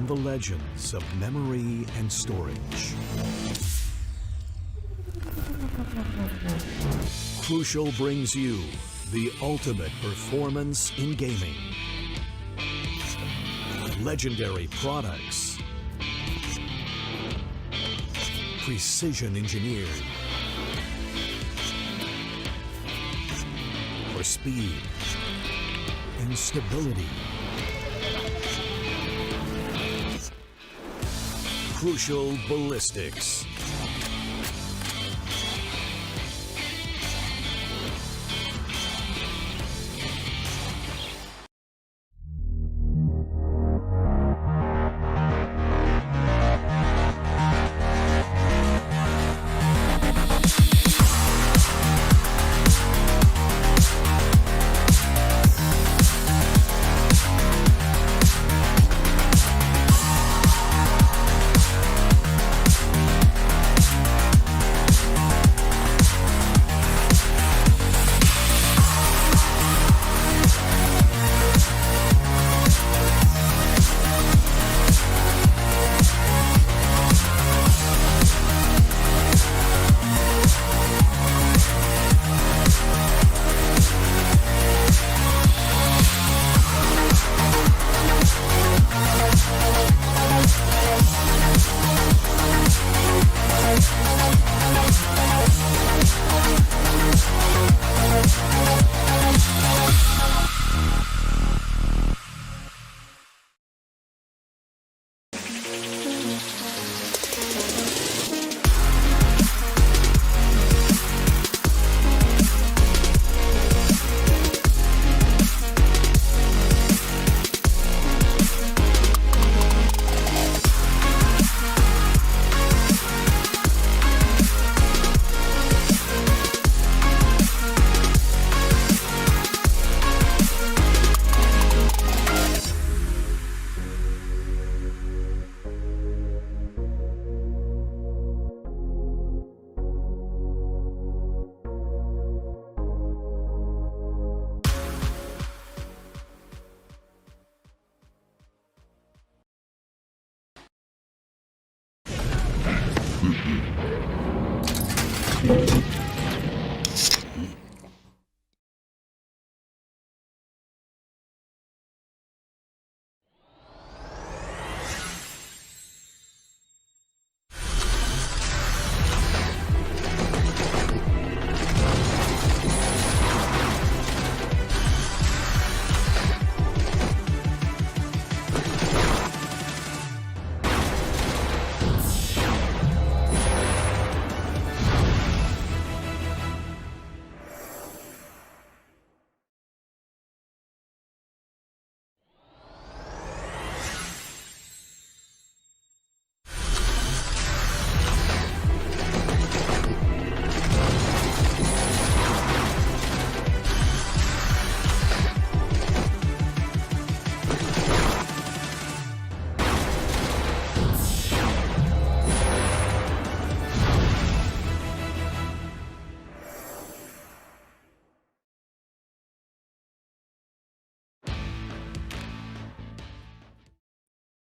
from the legends of memory and storage. Crucial brings you the ultimate performance in gaming. Legendary products. Precision engineered. For speed and stability. Crucial ballistics.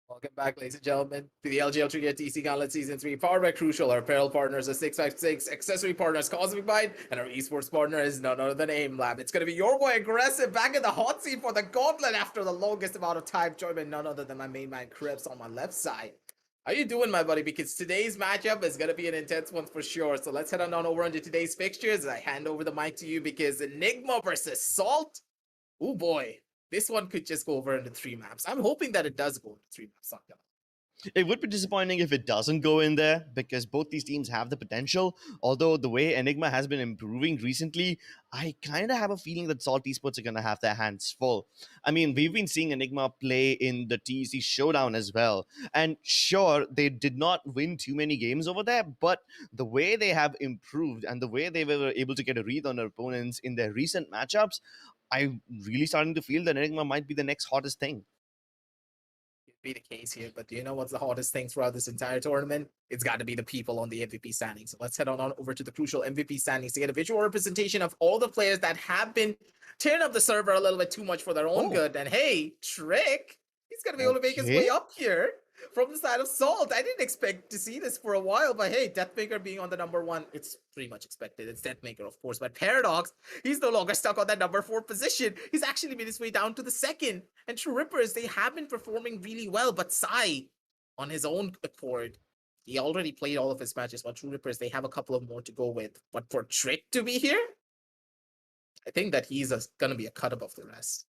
Welcome back, ladies and gentlemen, to the LG Ultragear Tec Gauntlet Season 3, powered by Crucial. Our apparel partners are 656, accessory partners Cosmic Byte, and our esports partner is none other than Aimlab. It's going to be your boy Aggressive back in the hot seat for the Gauntlet after the longest amount of time, joined by none other than my main man Krebs on my left side. How you doing, my buddy? Because today's matchup is going to be an intense one for sure. So let's head on over into today's fixtures. I hand over the mic to you because Enigma versus Salt. Oh boy. This one could just go over into 3 maps. I'm hoping that it does go into 3 maps. Not gonna. It would be disappointing if it doesn't go in there because both these teams have the potential. Although the way Enigma has been improving recently, I kind of have a feeling that Salt Esports are going to have their hands full. I mean, we've been seeing Enigma play in the TEC Showdown as well. And sure, they did not win too many games over there, but the way they have improved and the way they were able to get a read on their opponents in their recent matchups, I'm really starting to feel that Enigma might be the next hottest thing. Be the case here, but do you know what's the hottest thing throughout this entire tournament? It's got to be the people on the MVP standings. So let's head on over to the Crucial MVP standings to get a visual representation of all the players that have been tearing up the server a little bit too much for their own good. And hey, Trick, he's gonna be able to make his way up here. from the side of Salt. I didn't expect to see this for a while, but hey, Deathmaker being on the number 1, it's pretty much expected. It's Deathmaker, of course, but Paradox, he's no longer stuck on that number 4 position. He's actually made his way down to the 2nd. And True Rippers, they have been performing really well, but Sai, on his own accord, he already played all of his matches, while True Rippers, they have a couple of more to go with. But for Trick to be here, I think that he's gonna be a cut above the rest.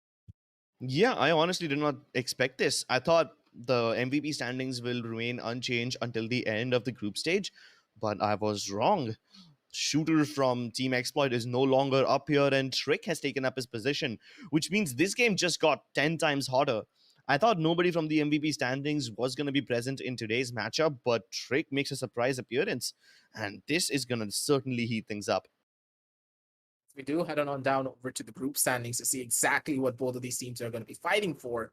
Yeah, I honestly did not expect this. I thought the MVP standings will remain unchanged until the end of the group stage, but I was wrong. Shooter from Team Exploit is no longer up here, and Trick has taken up his position, which means this game just got 10 times hotter. I thought nobody from the MVP standings was going to be present in today's matchup, but Trick makes a surprise appearance, and this is going to certainly heat things up. We do head on down over to the group standings to see exactly what both of these teams are going to be fighting for.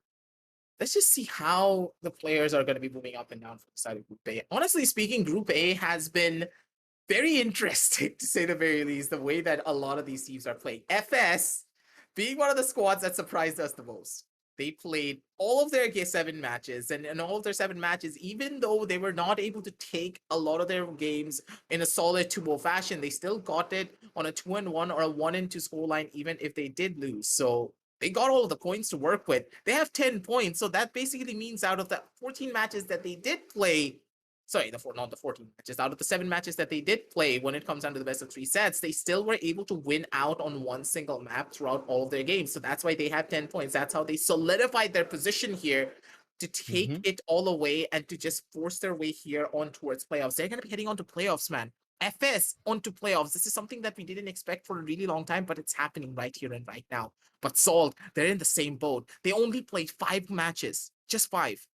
Let's just see how the players are going to be moving up and down from the side of Group A. Honestly speaking, Group A has been very interesting, to say the very least, the way that a lot of these teams are playing. FS being one of the squads that surprised us the most. They played all of their 7 matches, and in all of their 7 matches, even though they were not able to take a lot of their games in a solid 2-0 fashion, they still got it on a 2-1 or a 1-2 scoreline, even if they did lose. So they got all of the points to work with. They have 10 points, so that basically means out of the 14 matches that they did play, not the 14 matches. Out of the 7 matches that they did play, when it comes down to the best of 3 sets, they still were able to win out on one single map throughout all of their games. So that's why they have 10 points. That's how they solidified their position here to take it all away and to just force their way here on towards playoffs. They're going to be heading on to playoffs, man. FS onto playoffs. This is something that we didn't expect for a really long time, but it's happening right here and right now. But Salt, they're in the same boat. They only played 5 matches, just 5.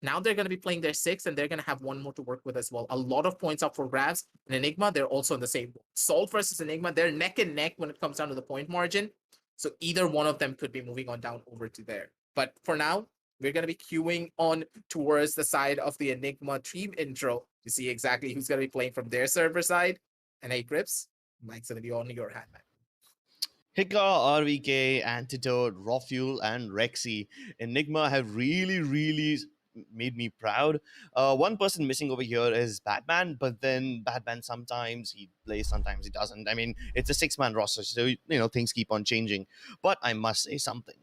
Now they're going to be playing their 6, and they're going to have 1 more to work with as well. A lot of points up for grabs. And Enigma, they're also in the same boat. Salt versus Enigma, they're neck and neck when it comes down to the point margin. So either one of them could be moving on down over to there. But for now, we're going to be queuing on towards the side of the Enigma team intro to see exactly who's going to be playing from their server side. And hey, Grips, Mike's going to be on your hand, man. Hika, RVK, Antidote, Raw Fuel, and Rexy. Enigma have really made me proud. One person missing over here is Batman, but then Batman sometimes he plays, sometimes he doesn't. I mean, it's a 6-man roster, so things keep on changing. But I must say something.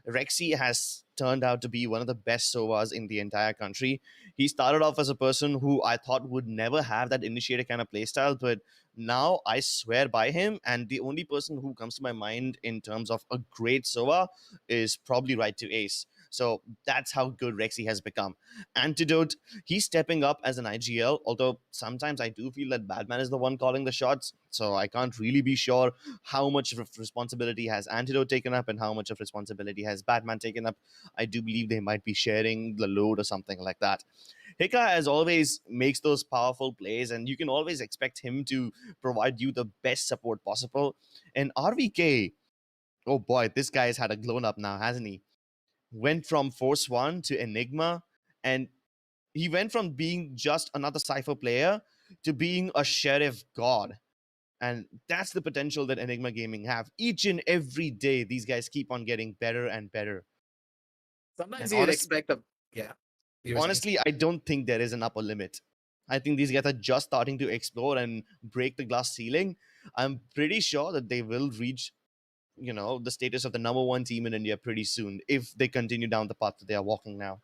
Rexy has turned out to be one of the best Sovas in the entire country. He started off as a person who I thought would never have that initiator kind of playstyle, but now I swear by him, and the only person who comes to my mind in terms of a great Sova is probably Right to Ace. So that's how good Rexy has become. Antidote, he's stepping up as an IGL, although sometimes I do feel that Batman is the one calling the shots, so I can't really be sure how much of responsibility has Antidote taken up and how much of responsibility has Batman taken up. I do believe they might be sharing the load or something like that. Hika, as always, makes those powerful plays, and you can always expect him to provide you the best support possible. And RVK, oh boy, this guy has had a glow up now, hasn't he? Went from Force 1 to Enigma, and he went from being just another Cypher player to being a Sheriff God. And that's the potential that Enigma Gaming have. Each and every day, these guys keep on getting better and better. Sometimes you'd expect them. Yeah. Honestly, I don't think there is an upper limit. I think these guys are just starting to explore and break the glass ceiling. I'm pretty sure that they will reach the status of the number 1 team in India pretty soon if they continue down the path that they are walking now.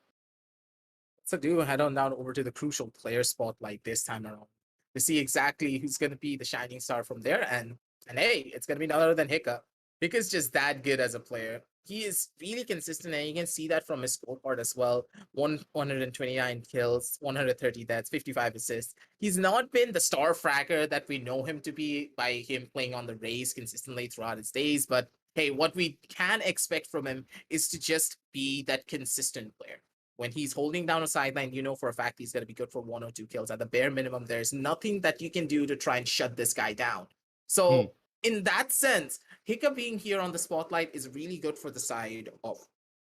So do head on down over to the crucial player spotlight this time around to see exactly who's going to be the shining star from there. And hey, it's going to be none other than Hika. Hika's just that good as a player. He is really consistent, and you can see that from his scorecard as well. 129 kills, 130 deaths, 55 assists. He's not been the star fragger that we know him to be by him playing on the Rays consistently throughout his days. But hey, what we can expect from him is to just be that consistent player. When he's holding down a sideline, you know for a fact he's going to be good for 1 or 2 kills. At the bare minimum, there's nothing that you can do to try and shut this guy down. So in that sense, Hika being here on the spotlight is really good for the side of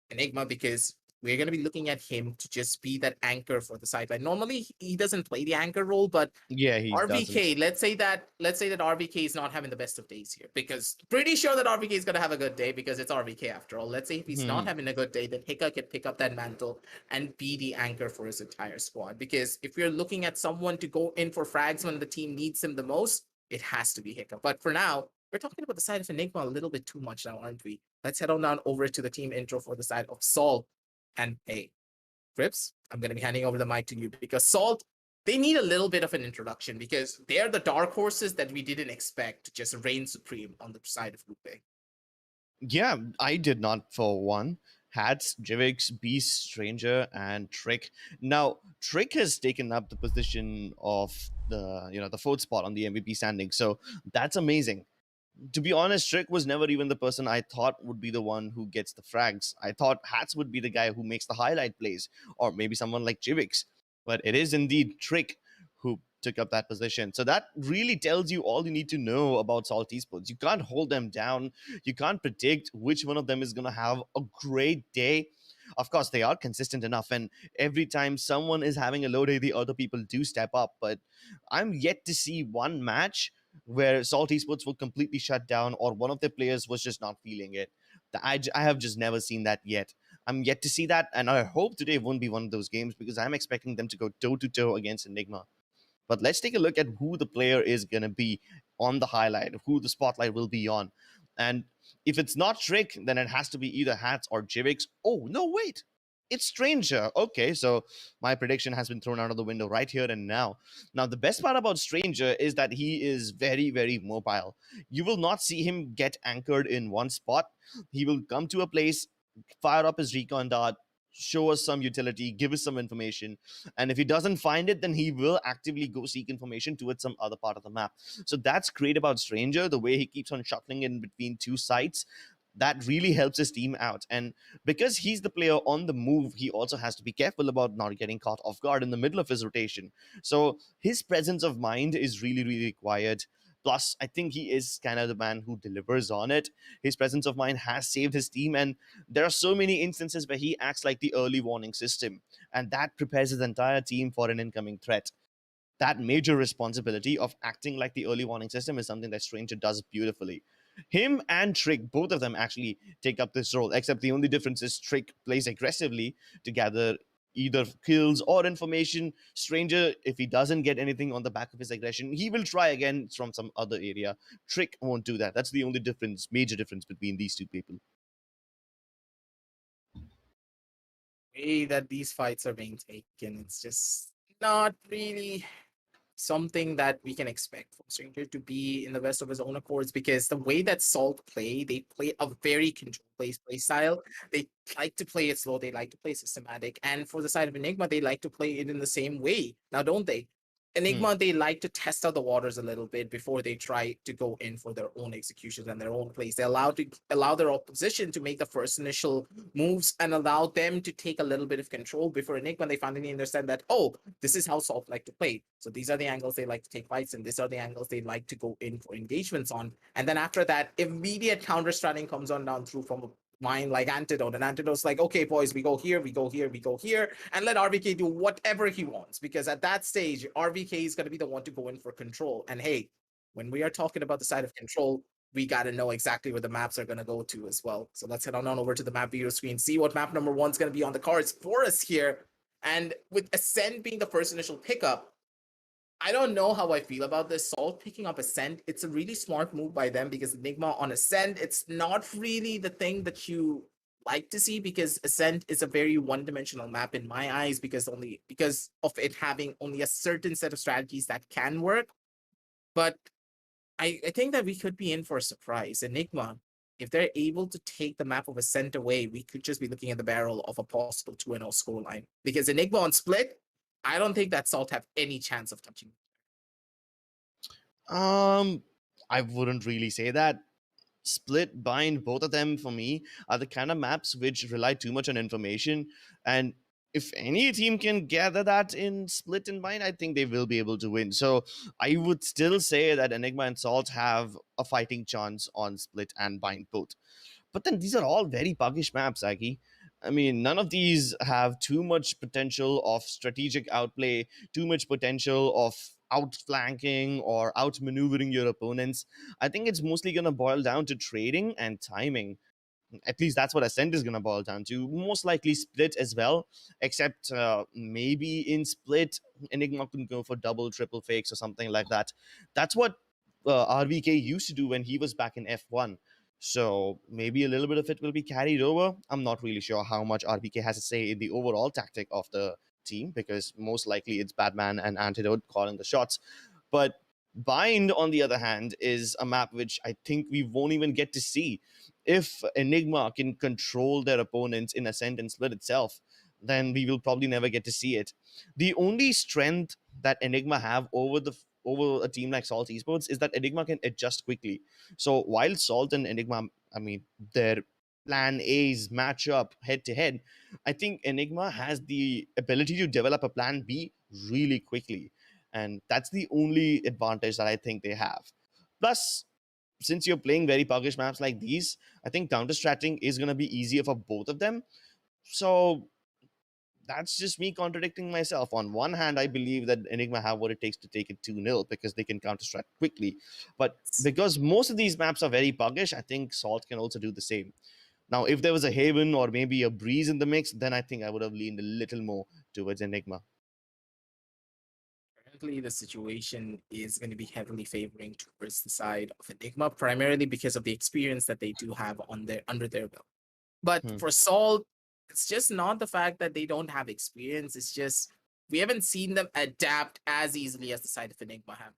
Enigma because we're going to be looking at him to just be that anchor for the sideline. Normally, he doesn't play the anchor role, but Yeah, he doesn't. RVK, let's say that RVK is not having the best of days here, because pretty sure that RVK is gonna have a good day because it's RVK after all. Let's say if he's not Hmm. having a good day, then Hika can pick up that mantle and be the anchor for his entire squad. Because if you're looking at someone to go in for frags when the team needs him the most, it has to be Hika. But for now, we're talking about the side of Enigma a little bit too much now, aren't we? Let's head on down over to the team intro for the side of Salt. And hey, Grips, I'm going to be handing over the mic to you because Salt, they need a little bit of an introduction because they're the dark horses that we didn't expect to just reign supreme on the side of Lupe. Yeah, I did not for one. Hats, Jivix, Beast, Stranger, and Trick. Now, Trick has taken up the position of the fourth spot on the MVP standing, so that's amazing. To be honest, Trick was never even the person I thought would be the one who gets the frags. I thought Hats would be the guy who makes the highlight plays, or maybe someone like Jivix. But it is indeed Trick who took up that position. So that really tells you all you need to know about Salt Esports. You can't hold them down. You can't predict which one of them is going to have a great day. Of course, they are consistent enough, and every time someone is having a low day, the other people do step up. But I'm yet to see one match where Salt Esports were completely shut down or one of their players was just not feeling it. I have just never seen that yet. I'm yet to see that, and I hope today won't be one of those games because I'm expecting them to go toe to toe against Enigma. But let's take a look at who the player is going to be on the highlight, who the spotlight will be on. And if it's not Trick, then it has to be either Hats or Jivix. Oh, no, wait. It's Stranger. Okay, so my prediction has been thrown out of the window right here and now. Now, the best part about Stranger is that he is very, very mobile. You will not see him get anchored in one spot. He will come to a place, fire up his recon dart, show us some utility, give us some information. And if he doesn't find it, then he will actively go seek information towards some other part of the map. So that's great about Stranger, the way he keeps on shuttling in between two sites. That really helps his team out. And because he's the player on the move, he also has to be careful about not getting caught off guard in the middle of his rotation. So his presence of mind is really, really required. Plus, I think he is kind of the man who delivers on it. His presence of mind has saved his team, and there are so many instances where he acts like the early warning system, and that prepares his entire team for an incoming threat. That major responsibility of acting like the early warning system is something that Stranger does beautifully. Him and Trick, both of them actually take up this role, except the only difference is Trick plays aggressively to gather either kills or information. Stranger, if he doesn't get anything on the back of his aggression, he will try again from some other area. Trick won't do that. That's the only difference, major difference between these two people. Way that these fights are being taken, it's just not really something that we can expect from Stranger to be in the best of his own accords, because the way that Salt play, they play a very controlled play style. They like to play it slow, they like to play systematic. And for the side of Enigma, they like to play it in the same way. Now, don't they? Hmm. Enigma, they like to test out the waters a little bit before they try to go in for their own executions and their own plays. They allow their opposition to make the first initial moves and allow them to take a little bit of control before Enigma they finally understand that, oh, this is how Salt like to play. So these are the angles they like to take fights, and these are the angles they like to go in for engagements on. And then after that, immediate counter stratting comes on down through from mind like Antidote. And Antidote's like, okay, boys, we go here, we go here, we go here, and let RVK do whatever he wants. Because at that stage, RVK is going to be the one to go in for control. And hey, when we are talking about the side of control, we got to know exactly where the maps are going to go to as well. So let's head on over to the map video screen, see what map number 1 is going to be on the cards for us here. And with Ascent being the first initial pickup, I don't know how I feel about this. Salt picking up Ascent, it's a really smart move by them, because Enigma on Ascent, it's not really the thing that you like to see, because Ascent is a very one-dimensional map in my eyes, because of it having only a certain set of strategies that can work. But I think that we could be in for a surprise. Enigma, if they're able to take the map of Ascent away, we could just be looking at the barrel of a possible 2-0 scoreline. Because Enigma on Split, I don't think that Salt have any chance of touching. Um, I wouldn't really say that. Split, Bind, both of them for me are the kind of maps which rely too much on information. And if any team can gather that in Split and Bind, I think they will be able to win. So I would still say that Enigma and Salt have a fighting chance on Split and Bind both. But then these are all very buggish maps, Aki. I mean, none of these have too much potential of strategic outplay, too much potential of outflanking or outmaneuvering your opponents. I think it's mostly going to boil down to trading and timing. At least that's what Ascent is going to boil down to. Most likely Split as well, except maybe in Split, Enigma can go for double, triple fakes or something like that. That's what RVK used to do when he was back in F1. So maybe a little bit of it will be carried over. I'm not really sure how much RVK has to say in the overall tactic of the team, because most likely it's Batman and Antidote calling the shots. But Bind, on the other hand, is a map which I think we won't even get to see. If Enigma can control their opponents in Ascent and Split itself, then we will probably never get to see it. The only strength that Enigma have over a team like Salt Esports is that Enigma can adjust quickly. So while Salt and Enigma, I mean, their plan A's match up head to head, I think Enigma has the ability to develop a plan B really quickly. And that's the only advantage that I think they have. Plus, since you're playing very puggish maps like these, I think counter-stratting is going to be easier for both of them. So that's just me contradicting myself. On one hand, I believe that Enigma have what it takes to take it 2-0 because they can counter-strat quickly. But because most of these maps are very puggish, I think Salt can also do the same. Now, if there was a Haven or maybe a Breeze in the mix, then I think I would have leaned a little more towards Enigma. Currently, the situation is going to be heavily favoring towards the side of Enigma, primarily because of the experience that they do have on their under their belt. But for Salt, it's just not the fact that they don't have experience. It's just we haven't seen them adapt as easily as the side of Enigma have.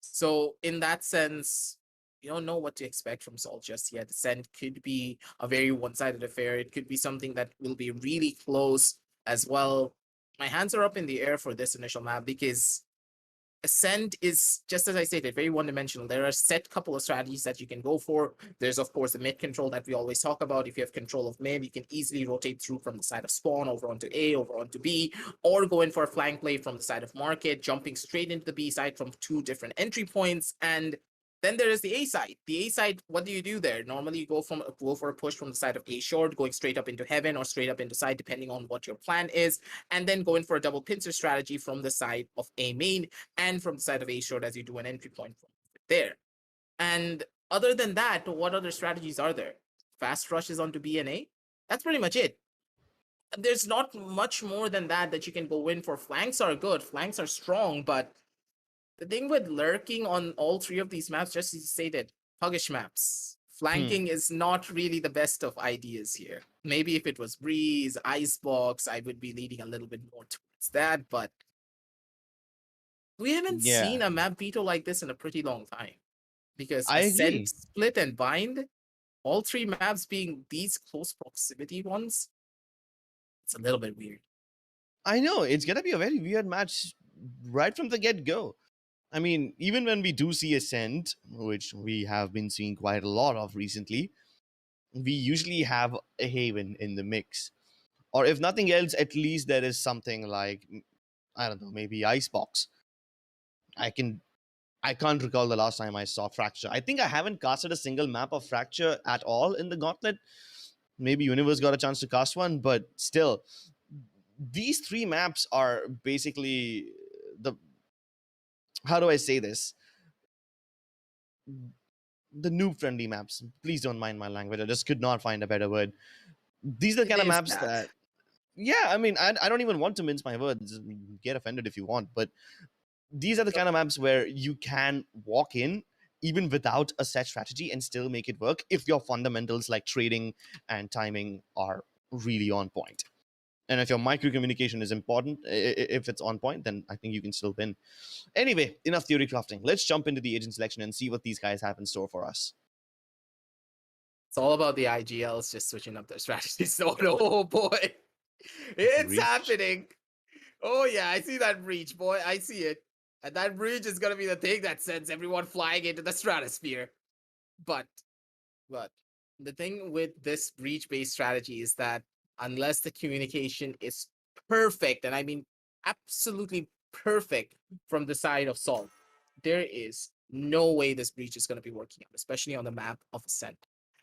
So in that sense, you don't know what to expect from Salt just yet. Ascent could be a very one-sided affair. It could be something that will be really close as well. My hands are up in the air for this initial map because Ascent is, just as I stated, very one-dimensional. There are set couple of strategies that you can go for. There's, of course, the mid control that we always talk about. If you have control of mid, you can easily rotate through from the side of spawn over onto A, over onto B, or go in for a flank play from the side of market, jumping straight into the B side from two different entry points. And then there is the A side. The A side, what do you do there? Normally, you go for a push from the side of A short, going straight up into heaven or straight up into side, depending on what your plan is, and then going for a double pincer strategy from the side of A main and from the side of A short as you do an entry point from there. And other than that, what other strategies are there? Fast rushes onto B and A? That's pretty much it. There's not much more than that you can go in for. Flanks are good, flanks are strong, but the thing with lurking on all three of these maps, just to say that puggish maps, flanking is not really the best of ideas here. Maybe if it was Breeze, Icebox, I would be leading a little bit more towards that, but we haven't seen a map veto like this in a pretty long time. Because I Ascent, agree. Split, and Bind, all three maps being these close proximity ones, it's a little bit weird. I know, it's going to be a very weird match right from the get-go. I mean, even when we do see Ascent, which we have been seeing quite a lot of recently, we usually have a Haven in the mix. Or if nothing else, at least there is something like, I don't know, maybe Icebox. I can't recall the last time I saw Fracture. I think I haven't casted a single map of Fracture at all in the Gauntlet. Maybe Universe got a chance to cast one, but still, these three maps are basically the, how do I say this? The noob friendly maps. Please don't mind my language. I just could not find a better word. These are the kind of maps that, yeah, I mean, I don't even want to mince my words. Get offended if you want, but these are the kind of maps where you can walk in even without a set strategy and still make it work if your fundamentals like trading and timing are really on point. And if your micro communication is important, if it's on point, then I think you can still win. Anyway, enough theory crafting. Let's jump into the agent selection and see what these guys have in store for us. It's all about the IGLs just switching up their strategies. Oh boy, it's happening. Oh yeah, I see that breach, boy. I see it. And that breach is gonna be the thing that sends everyone flying into the stratosphere. But the thing with this breach-based strategy is that unless the communication is perfect, and I mean absolutely perfect from the side of Salt, there is no way this breach is going to be working out, especially on the map of Ascent.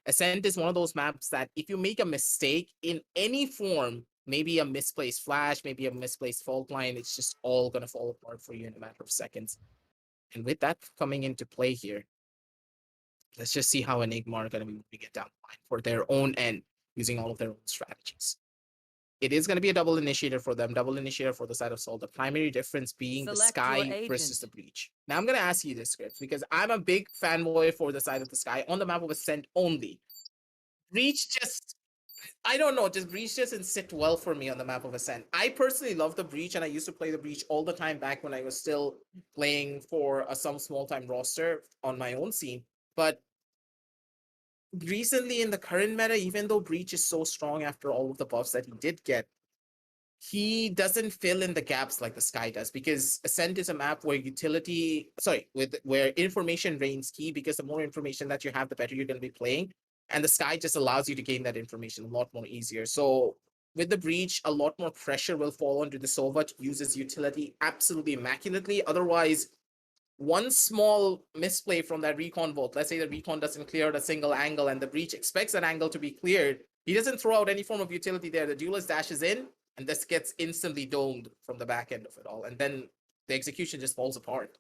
Ascent is one of those maps that if you make a mistake in any form, maybe a misplaced flash, maybe a misplaced fault line, it's just all going to fall apart for you in a matter of seconds. And with that coming into play here, let's just see how Enigma are going to be moving it down the line for their own end, using all of their own strategies. It is going to be a double initiator for them, double initiator for the side of Sol. The primary difference being the Sky versus the Breach. Now, I'm going to ask you this, Scripts, because I'm a big fanboy for the side of the Sky on the map of Ascent only. Breach just, I don't know, just Breach doesn't sit well for me on the map of Ascent. I personally love the Breach, and I used to play the Breach all the time back when I was still playing for some small-time roster on my own scene. But recently in the current meta, even though Breach is so strong after all of the buffs that he did get, he doesn't fill in the gaps like the Sky does, because Ascent is a map where where information reigns key, because the more information that you have, the better you're going to be playing. And the Sky just allows you to gain that information a lot more easier. So with the Breach, a lot more pressure will fall onto the Sova to use his utility absolutely immaculately. Otherwise, one small misplay from that recon vault, let's say the recon doesn't clear out a single angle and the Breach expects that angle to be cleared, he doesn't throw out any form of utility there. The duelist dashes in, and this gets instantly domed from the back end of it all. And then the execution just falls apart.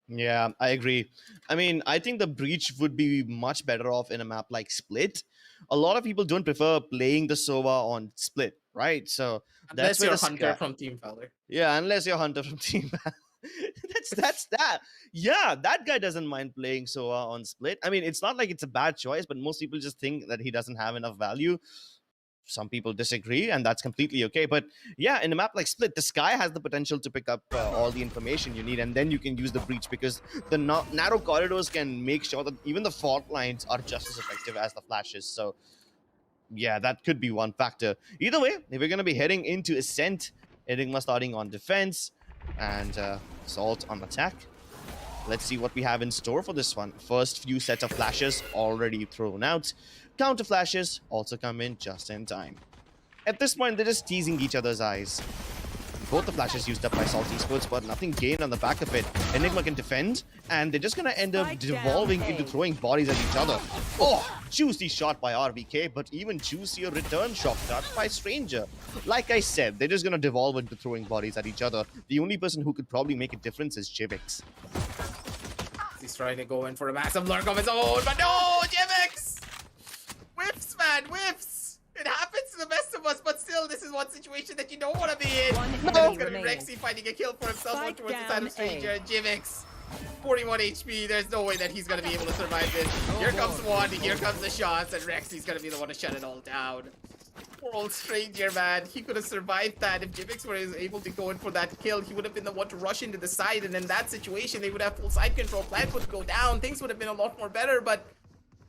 Yeah, I agree. I mean, I think the Breach would be much better off in a map like Split. A lot of people don't prefer playing the Sova on Split, right? So Unless that's where you're the Hunter from Team VALOR. Yeah, unless you're Hunter from Team that's that. Yeah, that guy doesn't mind playing Sova on Split. I mean, it's not like it's a bad choice, but most people just think that he doesn't have enough value. Some people disagree, and that's completely okay. But yeah, in a map like Split, the Sky has the potential to pick up all the information you need, and then you can use the Breach, because the narrow corridors can make sure that even the fault lines are just as effective as the flashes. So yeah, that could be one factor. Either way, if we're going to be heading into Ascent, Enigma starting on defense, and Salt on attack. Let's see what we have in store for this one. First few sets of flashes already thrown out. Counter flashes also come in just in time. At this point, they're just teasing each other's eyes. Both the flashes used up by Salt Esports, but nothing gained on the back of it. Enigma can defend, and they're just gonna end up devolving into throwing bodies at each other. Oh, juicy shot by RVK, but even juicier return shot by Stranger. Like I said, they're just gonna devolve into throwing bodies at each other. The only person who could probably make a difference is Jivix. He's trying to go in for a massive lurk of his own, but no, Jivix! Whiffs, man, whiffs! It happens to the best of us, but still, this is one situation that you don't want to be in. It's going to be Rexy finding a kill for himself out towards the side of Stranger. Jivix, 41 HP. There's no way that he's going to be able to survive this. Here comes one, here comes the shots, and Rexy's going to be the one to shut it all down. Poor old Stranger, man. He could have survived that. If Jivix were able to go in for that kill, he would have been the one to rush into the side, and in that situation, they would have full side control. Plant would go down. Things would have been a lot more better, but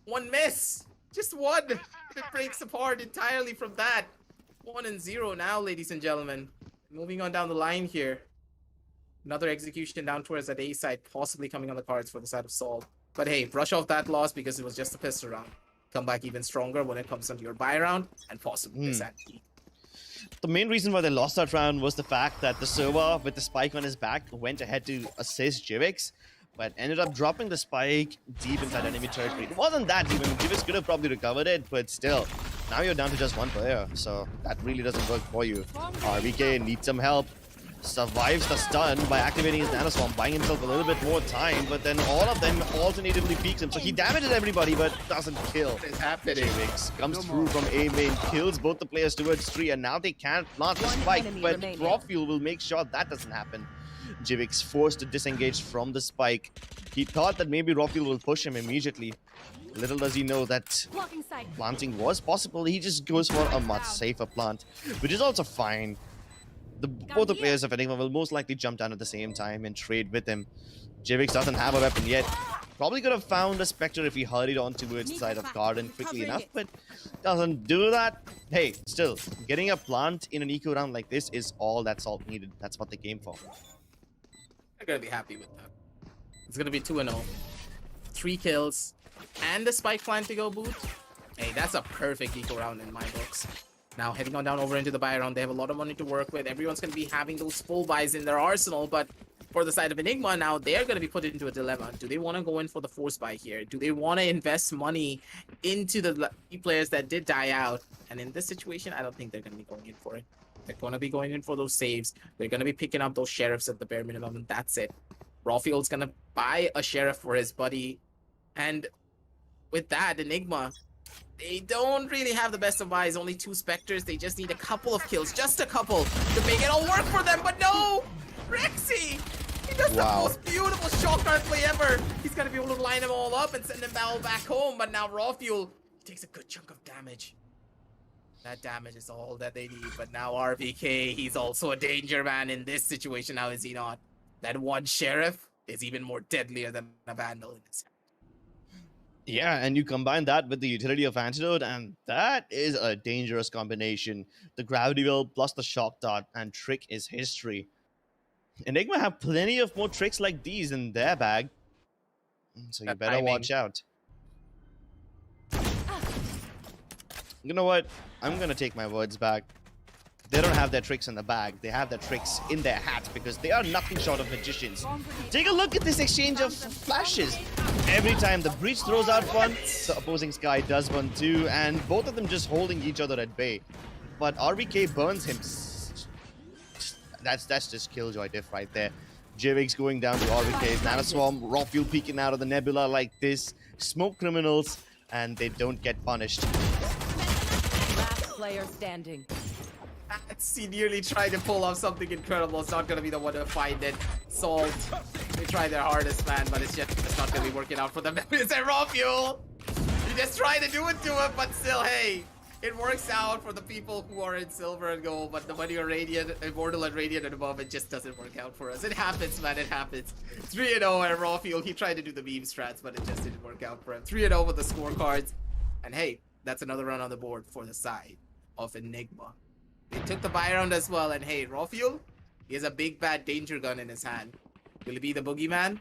one miss. Just one. It breaks apart entirely from that. 1-0 now, ladies and gentlemen. Moving on down the line here. Another execution down towards that A side, possibly coming on the cards for the side of Sol. But hey, brush off that loss because it was just a pistol round. Come back even stronger when it comes onto your buy round and possibly this anti. The main reason why they lost that round was the fact that the server with the spike on his back went ahead to assist Jivix, but ended up dropping the spike deep inside enemy territory. It wasn't that deep. I mean, Jivix could have probably recovered it, but still, now you're down to just one player, so that really doesn't work for you. RVK needs some help. Survives the stun by activating his nanoswarm, buying himself a little bit more time, but then all of them alternatively peeks him, so he damages everybody but doesn't kill. What is happening? Jivix comes through from A main, kills both the players towards 3, and now they can't plant the spike, but Proffuel will make sure that doesn't happen. Jivix forced to disengage from the spike. He thought that maybe Proffuel will push him immediately. Little does he know that planting was possible. He just goes for a much safer plant, which is also fine. Both the players of Enigma will most likely jump down at the same time and trade with him. Jivix doesn't have a weapon yet. Probably could have towards a Spectre if he hurried on towards the side of Garden quickly enough, but doesn't do that. Hey, still, getting a plant in an eco round like this is all that Salt needed. That's what they came for. I'm gonna be happy with that. It's gonna be 2-0. 3 kills, and the spike plant to go boot. Hey, that's a perfect eco round in my books. Now heading on down over into the buy round, they have a lot of money to work with. Everyone's going to be having those full buys in their arsenal, but For the side of Enigma now, they're going to be put into a dilemma. Do they want to go in for the force buy here? Do they want to invest money into the players that did die out? And in this situation, I don't think they're going to be going in for it. They're going to be going in for those saves. They're going to be picking up those sheriffs at the bare minimum, and that's it. Rawfield's going to buy a sheriff for his buddy. And with that, Enigma, they don't really have the best of buys. Only 2 Spectres. They just need a couple of kills. Just a couple to make it all work for them. But no! Rexy! He does the most beautiful shot card play ever. He's going to be able to line them all up and send them all back home. But now Rawfuel, he takes a good chunk of damage. That damage is all that they need. But now RVK, he's also a danger man in this situation now, is he not? That one sheriff is even more deadlier than a vandal in his hand. Yeah, and you combine that with the utility of Antidote, and that is a dangerous combination. The Gravity Well plus the Shock Dart, and Trick is history. Enigma have plenty of more tricks like these in their bag, so you better watch out. You know what? I'm gonna take my words back. They don't have their tricks in the bag. They have their tricks in their hat because they are nothing short of magicians. Take a look at this exchange of flashes. Every time the Breach throws out one, the opposing Sky does one too, and both of them just holding each other at bay. But RVK burns him. That's just Killjoy diff right there. Jivix going down to RVK's Nanoswarm, Rawfuel peeking out of the nebula like this. Smoke criminals, and they don't get punished. Last player standing. He nearly tried to pull off something incredible. It's not going to be the one to find it. Salt, they tried their hardest, man, but it's not going to be working out for them. It's a Rawfuel. You just try to do it to him, but still, hey, it works out for the people who are in silver and gold, but when you're Radiant, Immortal and Radiant and above, it just doesn't work out for us. It happens, man, it happens. 3-0 and Rawfuel, he tried to do the beam strats, but it just didn't work out for him. 3-0 with the scorecards. And hey, that's another run on the board for the side of Enigma. They took the buy round as well, and hey, Rawfuel, he has a big bad danger gun in his hand. Will he be the boogeyman?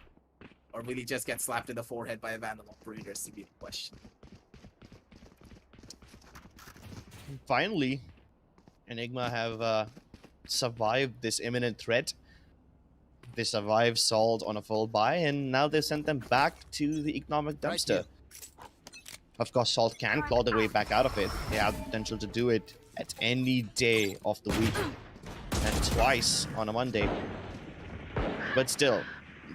Or will he just get slapped in the forehead by a Vandal operator is to be the question. Finally, Enigma have survived this imminent threat. They survived Salt on a full buy, and now they've sent them back to the economic dumpster. Of course, Salt can claw their way back out of it. They have the potential to do it at any day of the week, and twice on a Monday. But still,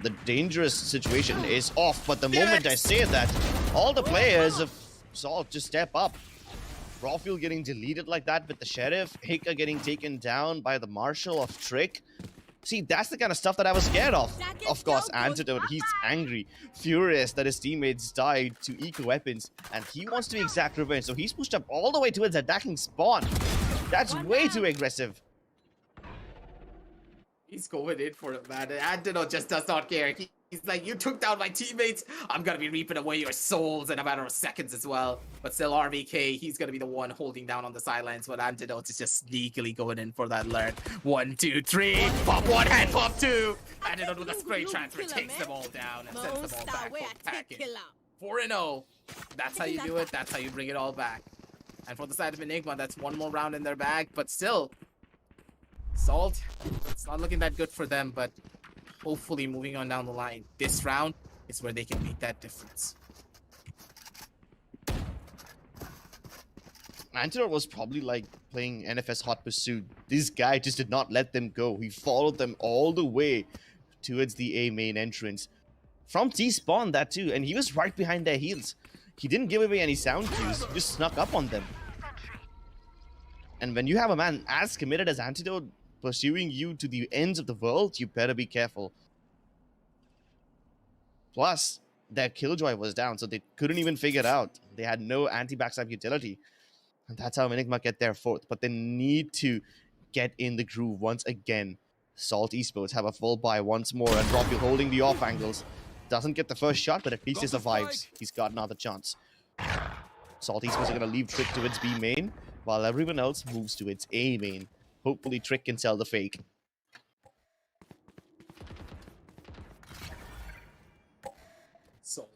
the dangerous situation is off. But the moment I say that, all the players of Salt just step up. Rawfuel getting deleted like that with the Sheriff, Hika getting taken down by the Marshal of Trick. See, that's the kind of stuff that I was scared of. Of course, Antidote, he's angry, furious that his teammates died to eco-weapons, and he wants to exact revenge, so he's pushed up all the way towards attacking spawn. That's way too aggressive. He's going in for it, man. Antidote just does not care. He's like, you took down my teammates. I'm going to be reaping away your souls in a matter of seconds as well. But still, RVK, he's going to be the one holding down on the sidelines. But Antidote is just sneakily going in for that alert. 1, 2, 3. Pop one, head pop two. Antidote with a spray transfer takes them all down and sends them all back for packing. 4-0. That's how you do it. That's how you bring it all back. And for the side of Enigma, that's one more round in their bag. But still, Salt, it's not looking that good for them. But hopefully, moving on down the line, this round is where they can make that difference. Antidote was probably like playing NFS Hot Pursuit. This guy just did not let them go. He followed them all the way towards the A main entrance. From T-spawn, that too, and he was right behind their heels. He didn't give away any sound cues, he just snuck up on them. And when you have a man as committed as Antidote pursuing you to the ends of the world, you better be careful. Plus, their Killjoy was down, so they couldn't even figure it out. They had no anti-backstab utility. And that's how Enigma get their fourth. But they need to get in the groove once again. Salt Esports have a full buy once more, and Rawfuel holding the off angles. Doesn't get the first shot, but at least he survives. He's got another chance. Salt Esports are going to leave Trick to its B main, while everyone else moves to its A main. Hopefully Trick can sell the fake. Salt.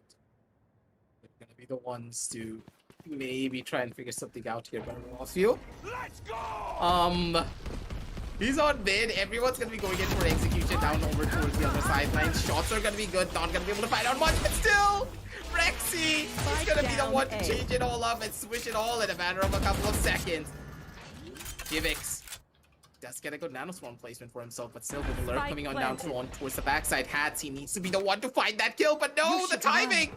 They're gonna be the ones to maybe try and figure something out here, but Rawfuel. Let's go! He's on mid. Everyone's gonna be going in for execution down over towards the other sideline. Shots are gonna be good. Not gonna be able to find out much, but still, Rexy is gonna be the one to change it all up and switch it all in a matter of a couple of seconds. TEAMXO does get a good nanoswarm placement for himself, but still with the lurk coming on down towards the backside. Hats, he needs to be the one to find that kill, but no, the timing!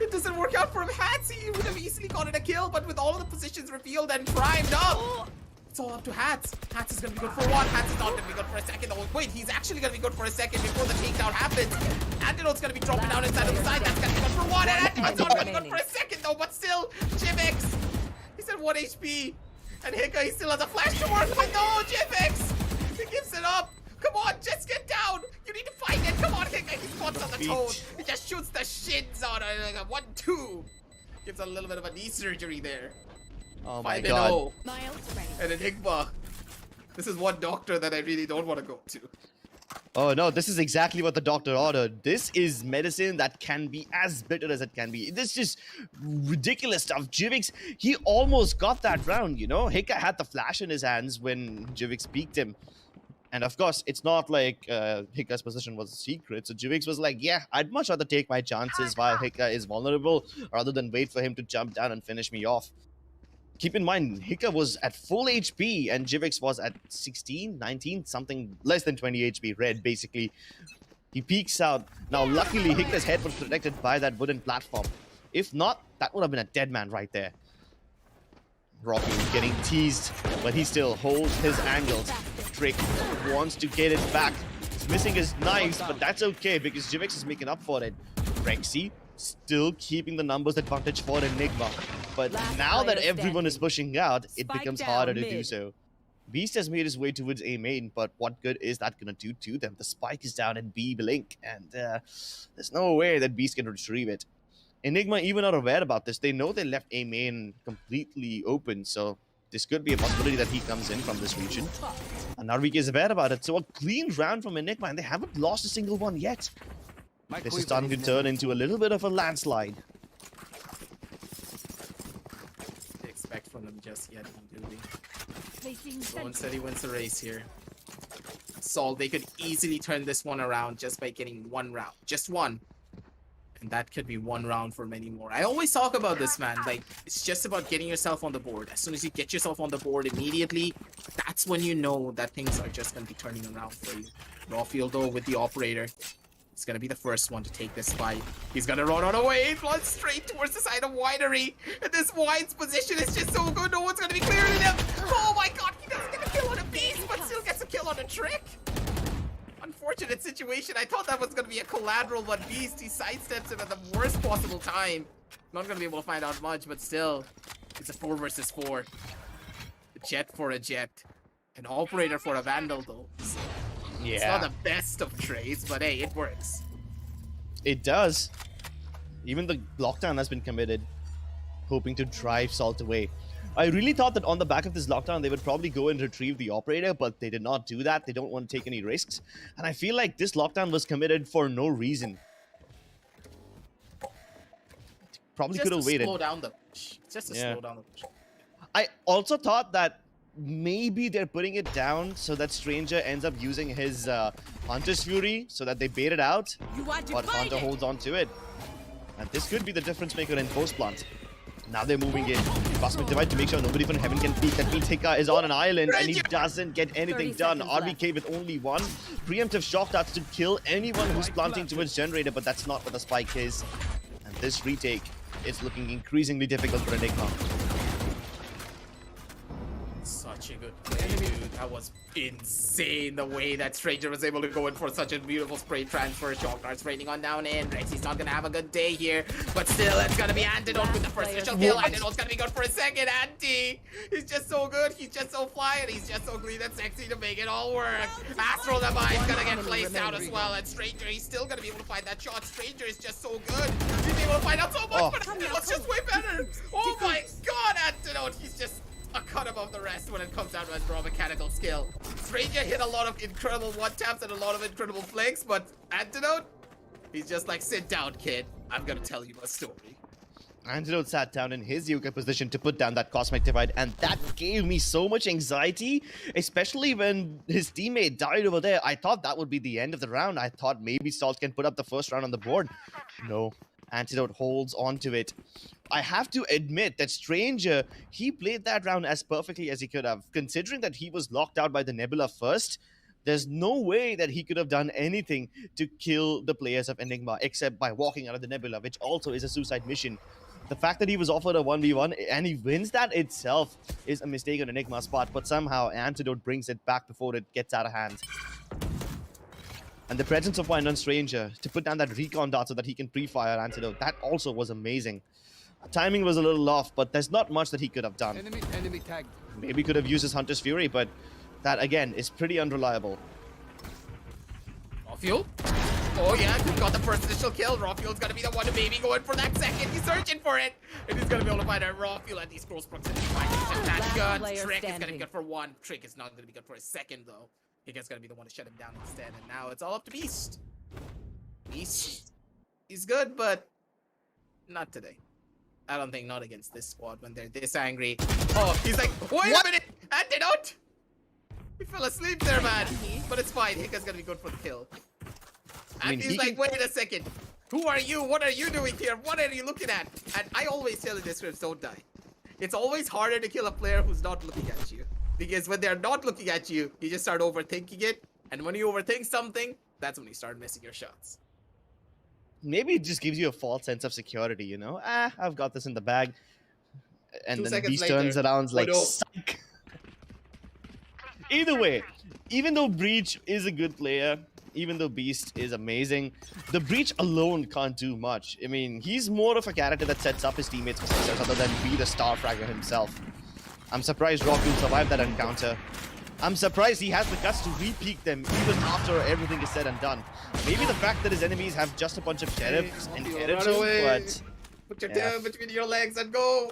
It doesn't work out for him. Hats, he would have easily gotten a kill, but with all of the positions revealed and primed up, it's all up to Hats. Hats is gonna be good for one. Hats is not gonna be good for a second. Oh wait, he's actually gonna be good for a second before the takedown happens. Antidote's gonna be dropping down inside of the side. That's gonna be good for one. And Antidote's not gonna be good for a second though, but still, TEAMXO, he's at 1 HP. And Hika, he still has a flash to work with. No, TEAMXO, he gives it up. Come on, just get down. You need to fight it. Come on, Hika, he spots on the toes. He just shoots the shins out of like a 1-2. Gives a little bit of a knee surgery there. Oh my god. And Enigma. This is one doctor that I really don't want to go to. Oh no, this is exactly what the doctor ordered. This is medicine that can be as bitter as it can be. This is just ridiculous stuff. TEAMXO, he almost got that round, you know? Hika had the flash in his hands when TEAMXO peeked him. And of course, it's not like Hika's position was a secret. So TEAMXO was like, yeah, I'd much rather take my chances while Hika is vulnerable rather than wait for him to jump down and finish me off. Keep in mind, Hika was at full HP and TEAMXO was at 16, 19, something less than 20 HP, red basically. He peeks out. Now, luckily, Hika's head was protected by that wooden platform. If not, that would have been a dead man right there. Rocky getting teased, but he still holds his angles. Trick wants to get it back. He's missing his knives, but that's okay because TEAMXO is making up for it. Rexy still keeping the numbers advantage for Enigma. But now that everyone is pushing out, it becomes harder to do so. Beast has made his way towards A main, but what good is that gonna do to them? The spike is down in B blink, and there's no way that Beast can retrieve it. Enigma even are aware about this. They know they left A main completely open, so this could be a possibility that he comes in from this region. And Narvik is aware about it, so a clean round from Enigma, and they haven't lost a single one yet. This is starting to turn into a little bit of a landslide. Expect from them just yet, do we? Someone said he wins the race here. Sol, they could easily turn this one around just by getting one round. Just one. And that could be one round for many more. I always talk about this, man. Like, it's just about getting yourself on the board. As soon as you get yourself on the board immediately, that's when you know that things are just going to be turning around for you. Rawfield, though, with the operator, he's going to be the first one to take this fight. He's going to run on away, run straight towards the side of Winery. And this Wine's position is just so good, no one's going to be clearing him. Oh my god, he doesn't get a kill on a Beast, but still gets a kill on a Trick. Unfortunate situation. I thought that was going to be a collateral, but Beast, he sidesteps him at the worst possible time. Not going to be able to find out much, but still, it's a 4 versus 4. A Jet for a Jet. An Operator for a Vandal, though. So yeah. It's not the best of trades, but hey, it works. It does. Even the lockdown has been committed, hoping to drive Salt away. I really thought that on the back of this lockdown, they would probably go and retrieve the operator, but they did not do that. They don't want to take any risks. And I feel like this lockdown was committed for no reason. Probably could have waited. Slow down the push. Just to slow down the push. I also thought that maybe they're putting it down so that Stranger ends up using his Hunter's Fury so that they bait it out. But Hunter holds on to it. And this could be the difference maker in post-plant. Now they're moving in. Cosmic Divide to make sure nobody from Heaven can peek. That means Hika is on an island and he doesn't get anything done. RBK with only one. Preemptive shock darts to kill anyone who's planting towards Generator, but that's not what the spike is. And this retake is looking increasingly difficult for Enigma. Such a good play, dude. That was insane the way that Stranger was able to go in for such a beautiful spray transfer. Shock darts raining on down in. Rexy's not gonna have a good day here, but still, it's gonna be Antidote with the first initial kill. Antidote's gonna be good for a second. Anti, he's just so good. He's just so fly, and he's just so clean and sexy to make it all work. Astral Divine's gonna get placed out as well, and Stranger, he's still gonna be able to find that shot. Stranger is just so good. He's able to find out so much, but Antidote's just way better. Oh my god, Antidote, he's just a cut above the rest when it comes down to his raw mechanical skill. Stranger hit a lot of incredible one-taps and a lot of incredible flicks, but Antidote, he's just like, sit down, kid. I'm gonna tell you a story. Antidote sat down in his Hika position to put down that Cosmic Divide, and that gave me so much anxiety, especially when his teammate died over there. I thought that would be the end of the round. I thought maybe Salt can put up the first round on the board. No, Antidote holds on to it. I have to admit that Stranger, he played that round as perfectly as he could have. Considering that he was locked out by the Nebula first, there's no way that he could have done anything to kill the players of Enigma except by walking out of the Nebula, which also is a suicide mission. The fact that he was offered a 1v1 and he wins that itself is a mistake on Enigma's part, but somehow Antidote brings it back before it gets out of hand. And the presence of Wind on Stranger to put down that recon dart so that he can pre-fire Antidote, that also was amazing. Timing was a little off, but there's not much that he could have done. Enemy tagged. Maybe could have used his Hunter's Fury, but that again is pretty unreliable. Fuel? Oh yeah, he got the first initial kill. Raw Fuel's gonna be the one to maybe go in for that second. He's searching for it. And he's gonna be able to find a Raw Fuel at these close proximity fighting. That's good. Trick is gonna be good for one. Trick is not gonna be good for a second though. Hika's gonna be the one to shut him down instead. And now it's all up to Beast. Beast, he's good, but not today. I don't think not against this squad when they're this angry. Oh, he's like, wait a minute! Antidote! He fell asleep there, man. But it's fine. Hika's gonna be good for the kill. And he's like, wait a second. Who are you? What are you doing here? What are you looking at? And I always tell in this script, don't die. It's always harder to kill a player who's not looking at you. Because when they're not looking at you, you just start overthinking it. And when you overthink something, that's when you start missing your shots. Maybe it just gives you a false sense of security, you know? I've got this in the bag. And 2 then seconds Beast turns later, around like, no. psych. Either way, even though Breach is a good player, even though Beast is amazing, the Breach alone can't do much. I mean, he's more of a character that sets up his teammates for success other than be the star fragger himself. I'm surprised Rocky will survive that encounter. I'm surprised he has the guts to re-peek them even after everything is said and done. Maybe the fact that his enemies have just a bunch of sheriffs and editors, but... Put your tail between your legs and go!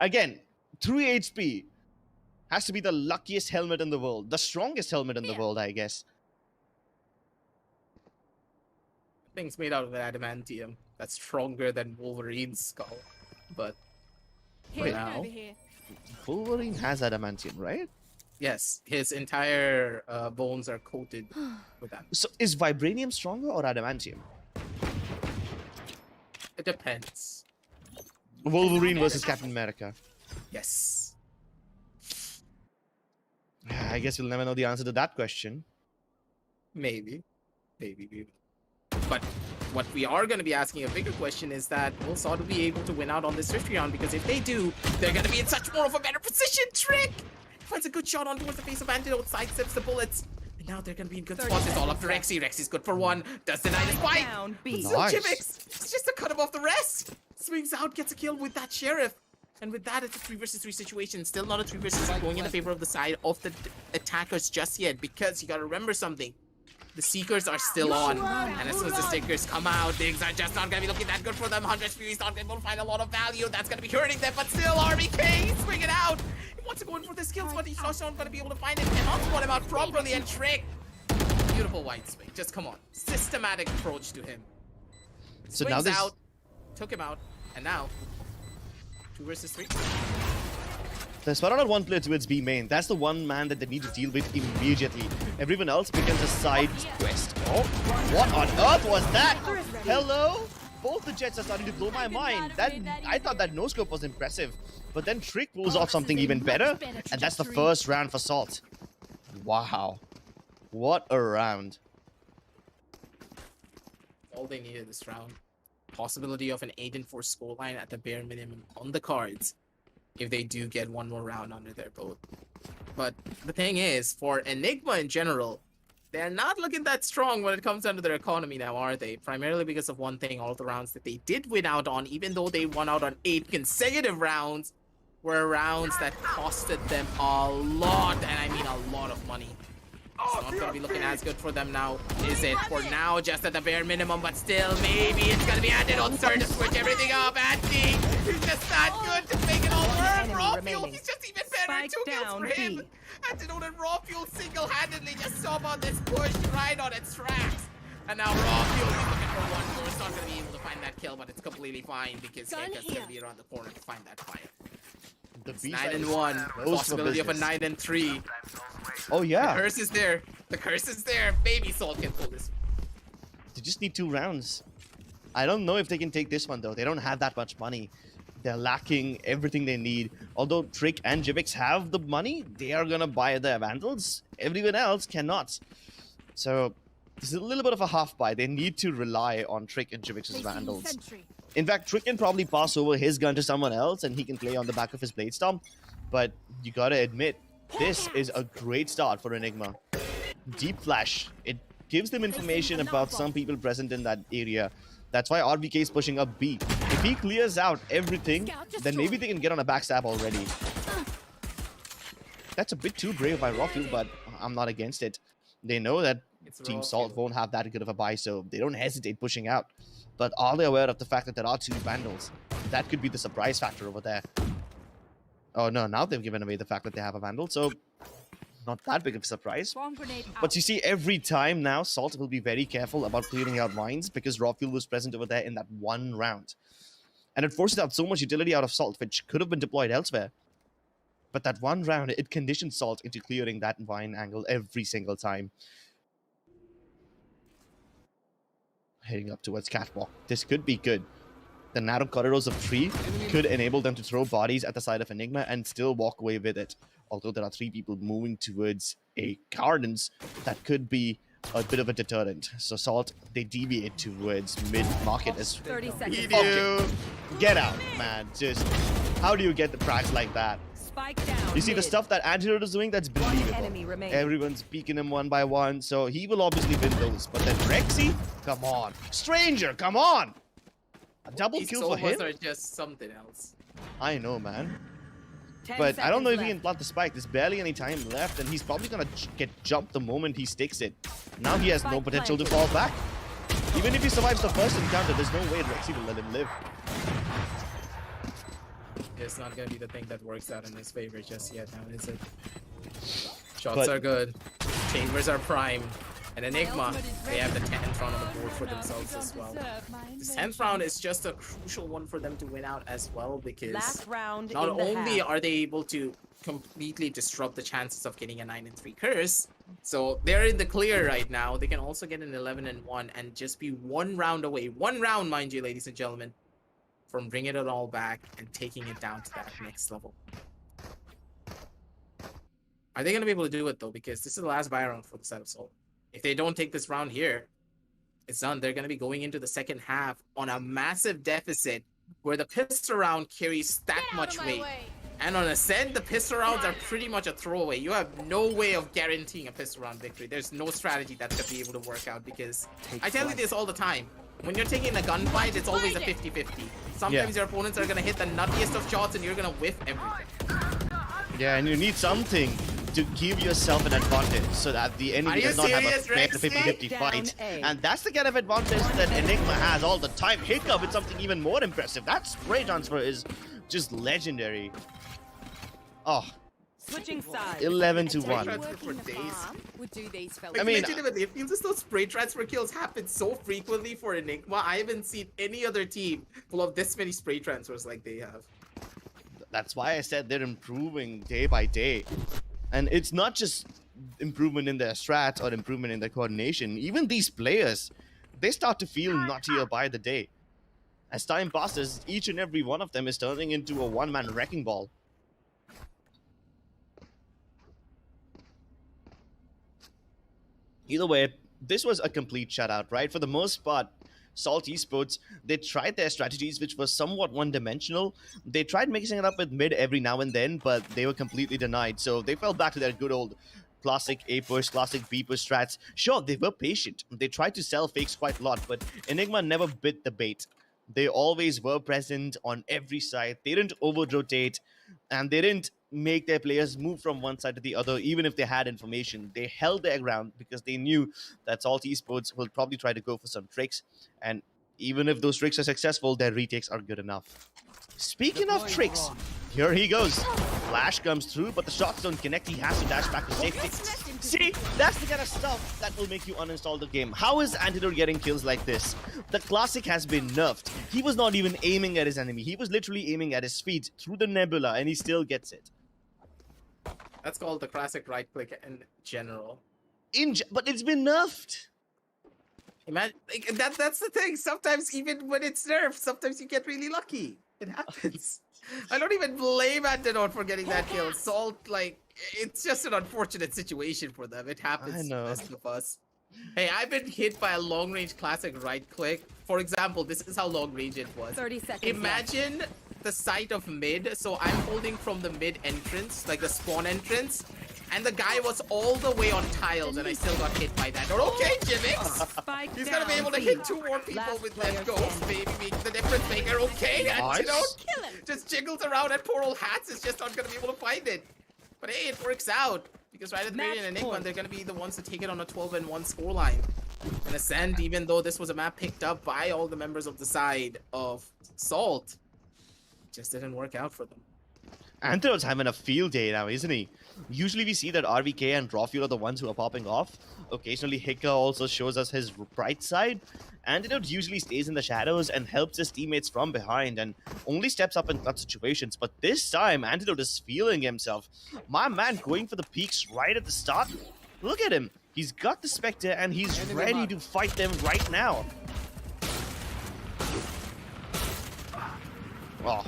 Again, 3 HP has to be the luckiest helmet in the world. The strongest helmet in the world, I guess. Thing's made out of adamantium. That's stronger than Wolverine's skull. But for now... Wolverine has adamantium, right? Yes, his entire bones are coated with that. So is vibranium stronger or adamantium? It depends. Wolverine versus Captain America. Yes. I guess we'll never know the answer to that question. Maybe. Maybe we will. But what we are going to be asking a bigger question is that will Saud be able to win out on this rift round? Because if they do, they're going to be in such more of a better position. Trick finds a good shot on towards the face of Antidote, sidesteps the bullets. And now they're going to be in good spots. It's all up to Rexy. Rexy's good for one. Does deny the fight. Nice. It's just to cut him off the rest. Swings out, gets a kill with that sheriff. And with that, it's a 3 versus 3 situation. Still not a 3 versus 3 going in the favor of the side of the attackers just yet. Because you got to remember something. The Seekers are still on, and as soon as the Stickers come out, things are just not going to be looking that good for them. 100 Fury's not going to find a lot of value. That's going to be hurting them, but still, RBK swinging out. He wants to go in for the skills, but he's not going to be able to find it. Cannot spot him out properly, and Trick. Beautiful white swing. Just come on. Systematic approach to him. So Swings now this... out, took him out, and now 2 versus 3. The Sparrow 1 player towards B main. That's the one man that they need to deal with immediately. Everyone else becomes a side quest. Oh, what on earth was that? Hello? Both the jets are starting to blow my mind. I thought that no-scope was impressive. But then Trick pulls off something even better. And that's the first round for Salt. Wow. What a round. All they needed this round. Possibility of an 8-4 scoreline at the bare minimum on the cards. If they do get one more round under their belt. But the thing is, for Enigma in general, they're not looking that strong when it comes down to their economy now, are they? Primarily because of one thing, all the rounds that they did win out on, even though they won out on 8 consecutive rounds, were rounds that costed them a lot, and I mean a lot of money. It's not going to be looking as good for them now, is it? For now, just at the bare minimum, but still, maybe it's going to be Antidote turn to switch everything up. Andy, he's just that good to make it all work. Raw Fuel, he's just even better. 2 kills for him. Antidote and Raw Fuel single-handedly just saw on this push right on its tracks. And now Rocky is looking for one more. It's not going to be able to find that kill, but it's completely fine because Hika's going to be around the corner to find that fire. The It's 9-1. Possibility of a 9-3. Oh yeah. The curse is there. The curse is there. Maybe Salt can pull this. They just need 2 rounds. I don't know if they can take this one though. They don't have that much money. They're lacking everything they need. Although Trick and Jivix have the money, they are gonna buy their Vandals. Everyone else cannot. So this is a little bit of a half buy. They need to rely on Trick and Jivix's Vandals. In fact, Trick can probably pass over his gun to someone else and he can play on the back of his Blade Storm. But you gotta admit, this is a great start for Enigma. Deep Flash. It gives them information about some people present in that area. That's why RVK is pushing up B. If he clears out everything, then maybe they can get on a backstab already. That's a bit too brave by Rockfield, but I'm not against it. They know that Team Salt won't have that good of a buy, so they don't hesitate pushing out. But are they aware of the fact that there are 2 Vandals? That could be the surprise factor over there. Oh no, now they've given away the fact that they have a Vandal, so not that big of a surprise. But you see, every time now, Salt will be very careful about clearing out mines because Rockfield was present over there in that 1 round. And it forces out so much utility out of Salt, which could have been deployed elsewhere. But that 1 round, it conditioned Salt into clearing that mine angle every single time. Heading up towards Catwalk. This could be good. The narrow corridors of 3 could enable them to throw bodies at the side of Enigma and still walk away with it. Although there are 3 people moving towards a Gardens, that could be a bit of a deterrent. So Salt, they deviate towards mid-market as 30 seconds. okay. Get out, man. Just, how do you get the cracks like that? Spike down. You see, the mid. stuff that Antidote is doing, that's Enemy believable. remaining. Everyone's peeking him 1 by 1, so he will obviously win those. But then Rexy? Come on. Stranger, come on! A double These kill for him? are just something else. I know, man. 10 But I don't know if he seconds can plant the spike. There's barely any time left, and he's probably gonna get jumped the moment he sticks it. Now he has no Spike potential to planted. fall back. Even if he survives the first encounter, there's no way Rexy will let him live. It's not going to be the thing that works out in his favor just yet now, is it? Shots But- are good. Chambers are primed. And Enigma, they have the 10th round on the board for themselves as well. The 10th round is just a crucial one for them to win out as well because Last round not in the only half. are they able to completely disrupt the chances of getting a 9-3 curse, so they're in the clear right now. They can also get an 11-1 and just be 1 round away. 1 round, mind you, ladies and gentlemen, from bringing it all back and taking it down to that next level. Are they going to be able to do it though? Because this is the last buy round for the set of Soul. If they don't take this round here, it's done. They're going to be going into the second half on a massive deficit where the pistol round carries that much weight. And on Ascent, the pistol rounds are pretty much a throwaway. You have no way of guaranteeing a pistol round victory. There's no strategy that's going to be able to work out because I tell you this all the time. When you're taking a gunfight, it's always a 50-50. Sometimes your opponents are going to hit the nuttiest of shots and you're going to whiff everything. Yeah, and you need something to give yourself an advantage so that the enemy does not have a fair 50-50 fight. And that's the kind of advantage that Enigma has all the time. Hika with something even more impressive. That spray transfer is just legendary. Oh, Switching sides. 11-1. For days. Would do these fellas. I mean, legitimately, it feels as though spray transfer kills happen so frequently for Enigma. I haven't seen any other team pull off this many spray transfers like they have. that's why I said they're improving day by day. And it's not just improvement in their strats or improvement in their coordination. Even these players, they start to feel nuttier by the day. As time passes, each and every one of them is turning into a one-man wrecking ball. Either way, this was a complete shutout, right? For the most part, Salt Esports, they tried their strategies, which were somewhat one-dimensional. They tried mixing it up with mid every now and then, but they were completely denied. So they fell back to their good old classic A push, classic B push strats. Sure, they were patient. They tried to sell fakes quite a lot, but Enigma never bit the bait. They always were present on every side. They didn't over-rotate, and they didn't make their players move from one side to the other, even if they had information. They held their ground because they knew that Salt Esports will probably try to go for some tricks, and even if those tricks are successful, their retakes are good enough. Speaking of tricks, here he goes. flash comes through, but the shots don't connect. He has to dash back to safety. See, that's the kind of stuff that will make you uninstall the game. How is Antidote getting kills like this? The classic has been nerfed. He was not even aiming at his enemy. He was literally aiming at his feet through the nebula, and he still gets it. That's called the classic right click in general. But it's been nerfed. Imagine, like, that's the thing. Sometimes even when it's nerfed, sometimes you get really lucky. It happens. I don't even blame Antidote for getting that kill. Salt, like, it's just an unfortunate situation for them. It happens I to know. the best of us. Hey, I've been hit by a long-range classic right click. For example, this is how long-range it was. 30 seconds. Imagine the site of mid. So I'm holding from the mid entrance, like the spawn entrance. And the guy was all the way on tiles, and I still got hit by that. But okay, TEAMXO. Spike He's gonna be down able to B. hit 2 more people Last with player that ghost, standing. maybe make the difference maker. Okay, Nice. Antidote Kill him. just jiggles around at poor old Hats. Is just not gonna be able to find it. But hey, it works out because right at the Match beginning of Enigma, point. they're gonna be the ones to take it on a 12-1 scoreline. And Ascent, even though this was a map picked up by all the members of the side of Salt, just didn't work out for them. Antidote's having a field day now, isn't he? Usually we see that RVK and Rawfuel are the ones who are popping off. Occasionally Hika also shows us his bright side. Antidote usually stays in the shadows and helps his teammates from behind and only steps up in clutch situations. But this time, Antidote is feeling himself. My man going for the peaks right at the start. Look at him. He's got the Spectre and he's ready to fight them right now. Oh,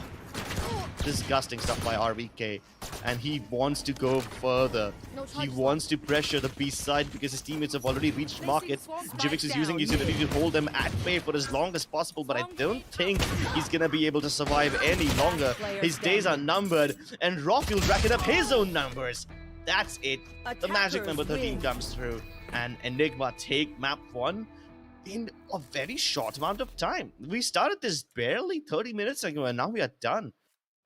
disgusting stuff by RVK. And he wants to go further. He wants to pressure the B side because his teammates have already reached market. TEAMXO is using his ability to hold them at bay for as long as possible, but I don't think he's gonna be able to survive any longer. His days are numbered, and Rawfuel's racking up his own numbers. That's it. The magic number 13 comes through, and Enigma take map 1 in a very short amount of time. We started this barely 30 minutes ago, and now we are done.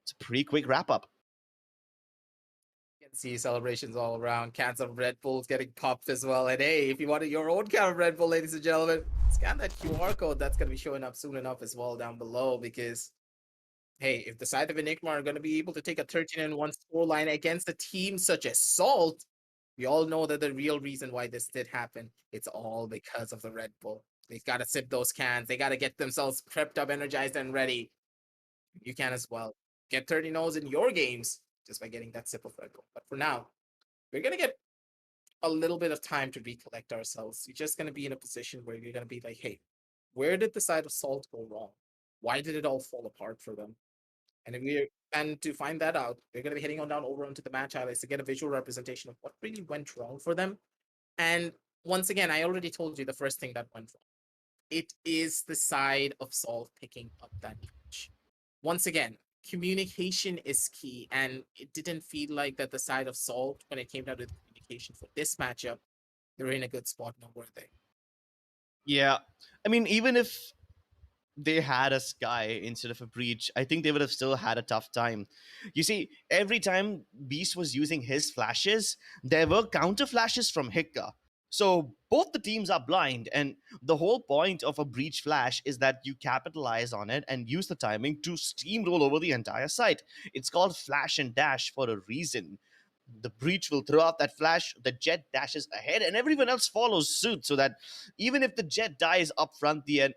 It's a pretty quick wrap-up. You can see celebrations all around. Cans of Red Bulls getting popped as well. And hey, if you wanted your own can of Red Bull, ladies and gentlemen, scan that QR code. That's going to be showing up soon enough as well down below because, hey, if the side of Enigma are going to be able to take a 13-1 scoreline against a team such as Salt, we all know that the real reason why this did happen, it's all because of the Red Bull. They've got to sip those cans. They got to get themselves prepped up, energized, and ready. You can as well. Get 30-0s in your games just by getting that sip of Red Bull. But for now, we're going to get a little bit of time to recollect ourselves. You're just going to be in a position where you're going to be like, hey, where did the side of Salt go wrong? Why did it all fall apart for them? And to find that out, we're going to be heading on down over onto the match highlights to get a visual representation of what really went wrong for them. And once again, I already told you the first thing that went wrong. It is the side of Salt picking up that match. Once again, communication is key, and it didn't feel like that the side of Salt, when it came down to the communication for this matchup, they were in a good spot now, were they? Yeah, I mean, even if they had a Sky instead of a Breach, I think they would have still had a tough time. You see, every time Beast was using his flashes, there were counter flashes from Hika. So both the teams are blind, and the whole point of a Breach flash is that you capitalize on it and use the timing to steamroll over the entire site. It's called flash and dash for a reason. The Breach will throw out that flash, the Jet dashes ahead, and everyone else follows suit, so that even if the Jet dies up front, the end.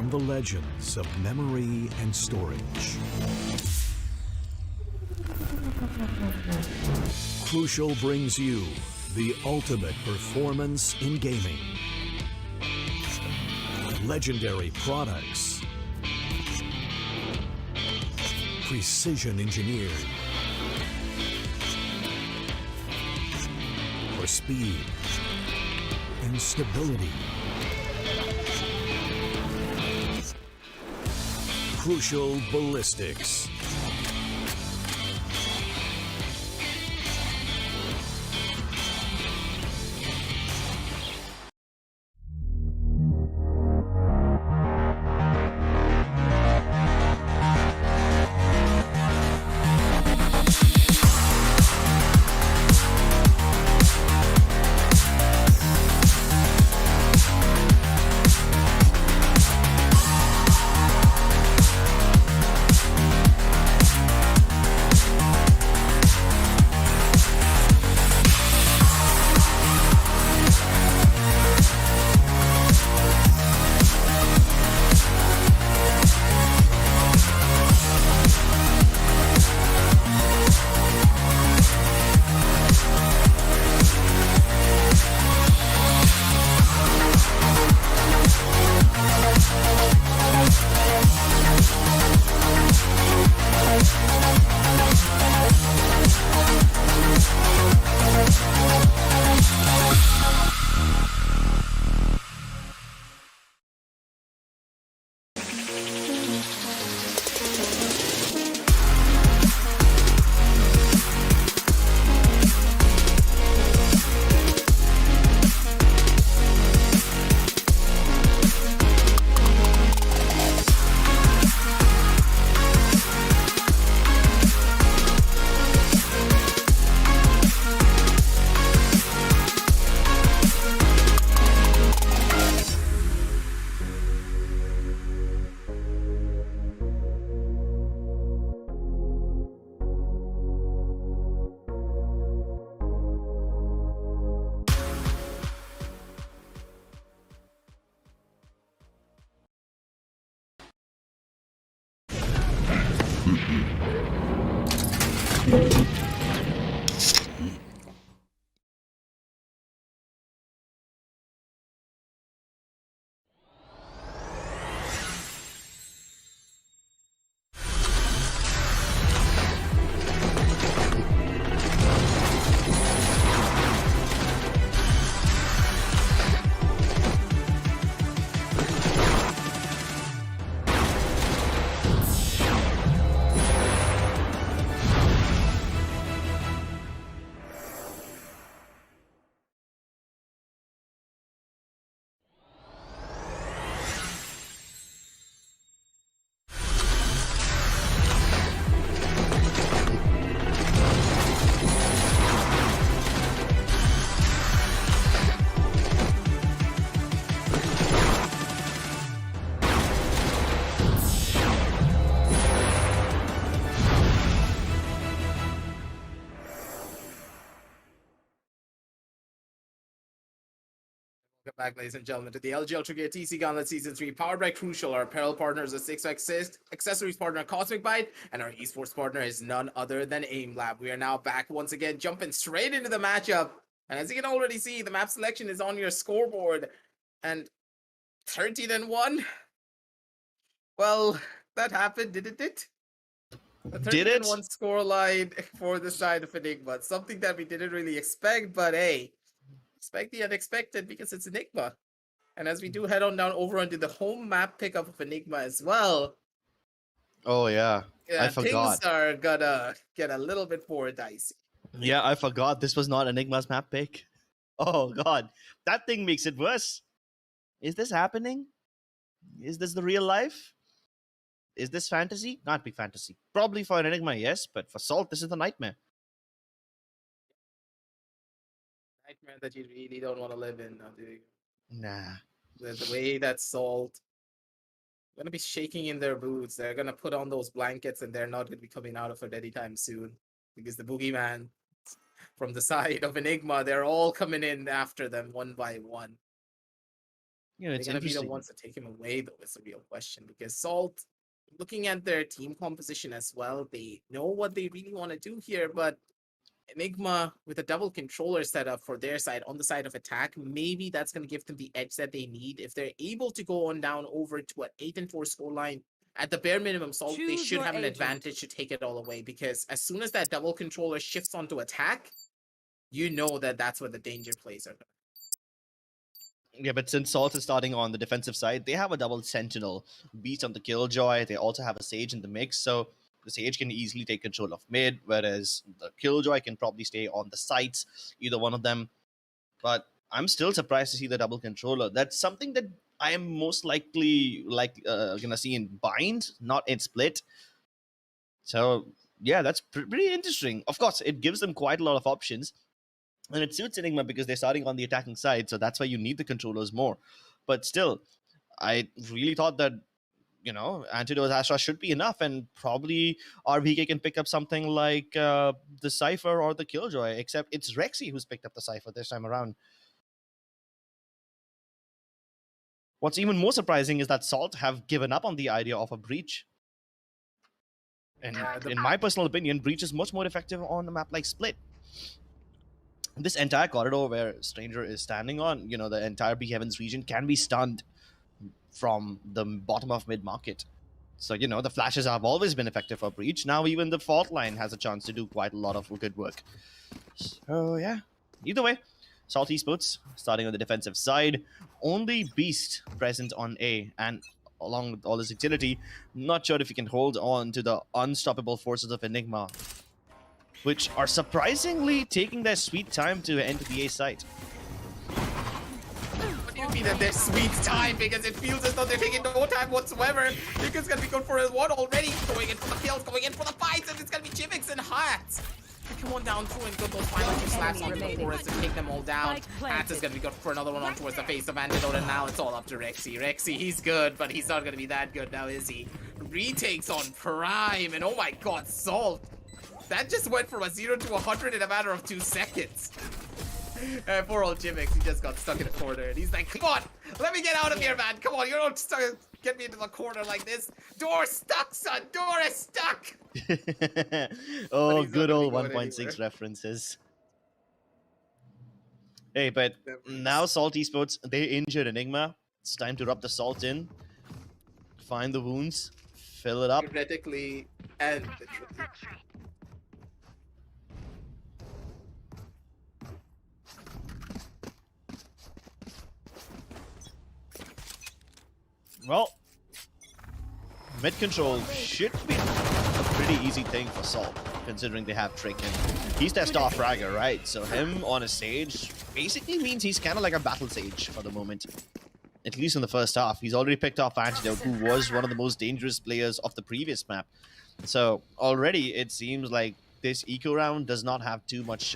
from the legends of memory and storage. Crucial brings you the ultimate performance in gaming. Legendary products. Precision engineered. For speed and stability. Crucial ballistics. Welcome back, ladies and gentlemen, to the LG Ultragear TC Gauntlet Season 3, powered by Crucial. Our apparel partners are 6x accessories partner Cosmic Byte, and our esports partner is none other than Aimlab. We are now back once again, jumping straight into the matchup. And as you can already see, the map selection is on your scoreboard. And 13-1? Well, that happened, didn't it? A Did it? 13-1 scoreline for the side of Enigma. Something that we didn't really expect, but hey, expect the unexpected because it's Enigma. And as we do head on down over onto the home map pickup of Enigma as well, Oh yeah, I forgot. things are gonna get a little bit more dicey. Yeah, I forgot this was not Enigma's map pick. Oh god, that thing makes it worse. Is this happening? Is this the real life? Is this fantasy? Not big fantasy. Probably for an Enigma, yes, but for Salt, this is the nightmare. Nightmare that you really don't want to live in now, do you? Nah. The way that Salt gonna be shaking in their boots. They're gonna put on those blankets and they're not gonna be coming out of it anytime soon. Because the boogeyman from the side of Enigma, they're all coming in after them one by one. Yeah, They're it's gonna be the interesting. ones that take him away, though. Is the real question because Salt, looking at their team composition as well, they know what they really want to do here, but Enigma with a double controller setup for their side on the side of attack, maybe that's going to give them the edge that they need. If they're able to go on down over to an 8-4 scoreline, at the bare minimum, Salt, they Choose should your have an agent. advantage to take it all away because as soon as that double controller shifts onto attack, you know that that's where the danger plays are. Yeah, but since Salt is starting on the defensive side, they have a double Sentinel, Beast on the Killjoy. They also have a Sage in the mix, so the Sage can easily take control of mid, whereas the Killjoy can probably stay on the sides, either one of them. But I'm still surprised to see the double controller. That's something that I am most likely gonna see in Bind, not in Split. So yeah, that's pretty interesting. Of course, it gives them quite a lot of options. And it suits Enigma because they're starting on the attacking side, so that's why you need the controllers more. But still, I really thought that, Antidote Astra should be enough, and probably RBK can pick up something like the Cypher or the Killjoy, except it's Rexy who's picked up the Cypher this time around. What's even more surprising is that Salt have given up on the idea of a Breach. And in my personal opinion, Breach is much more effective on a map like Split. This entire corridor where Stranger is standing on, the entire B Heavens region can be stunned from the bottom of mid-market. So, the flashes have always been effective for Breach. Now even the fault line has a chance to do quite a lot of good work. So, yeah. Either way, Salt Esports starting on the defensive side. Only Beast present on A, and along with all his agility, not sure if he can hold on to the unstoppable forces of Enigma, which are surprisingly taking their sweet time to enter the A site. What do you mean that their sweet time? Because it feels as though they're taking no time whatsoever. Hika's gonna be good for his one already. Going in for the kills, going in for the fights, and it's gonna be TEAMXO and Hats. Come on down through and get those final two slaps onto the forest and take them all down. Hats is gonna be good for another one on towards the face of Antidote, and now it's all up to Rexy. Rexy, he's good, but he's not gonna be that good now, is he? Retakes on Prime, and oh my god, Salt. That just went from a 0 to 100 in a matter of 2 seconds. Poor old TEAMXO, he just got stuck in a corner, and he's like, come on, let me get out of here, man. Come on, you don't get me into the corner like this. Door stuck, son. Door is stuck. Oh, good old going 1.6 anywhere. references. Hey, but now Salt Esports, they injured Enigma. It's time to rub the salt in, find the wounds, fill it up. Theoretically, and literally. Well, mid control should be a pretty easy thing for Salt, considering they have Trick and he's their star fragger, right? So him on a Sage basically means he's kind of like a battle Sage for the moment. At least in the first half. He's already picked off Antidote, who was one of the most dangerous players of the previous map. So already it seems like this eco round does not have too much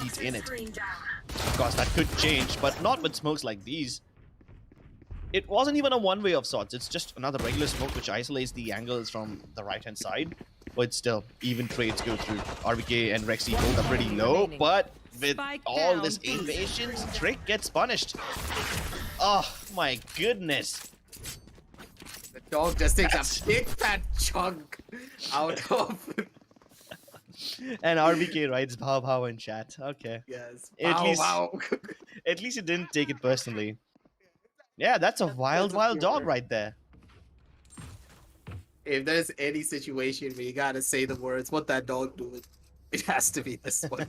heat in it. Of course, that could change, but not with smokes like these. It wasn't even a one-way of sorts. It's just another regular smoke which isolates the angles from the right-hand side. But still, even trades go through. RBK and Rexy hold up pretty low, but with all this impatience, Trick gets punished. Oh my goodness. The dog just takes a big fat chunk out of. And RBK writes "Bhav Bhav" in chat. Okay. Yes. At least it didn't take it personally. Yeah, that's a wild dog right there. If there's any situation where you gotta say the words, what that dog doing, it has to be this one.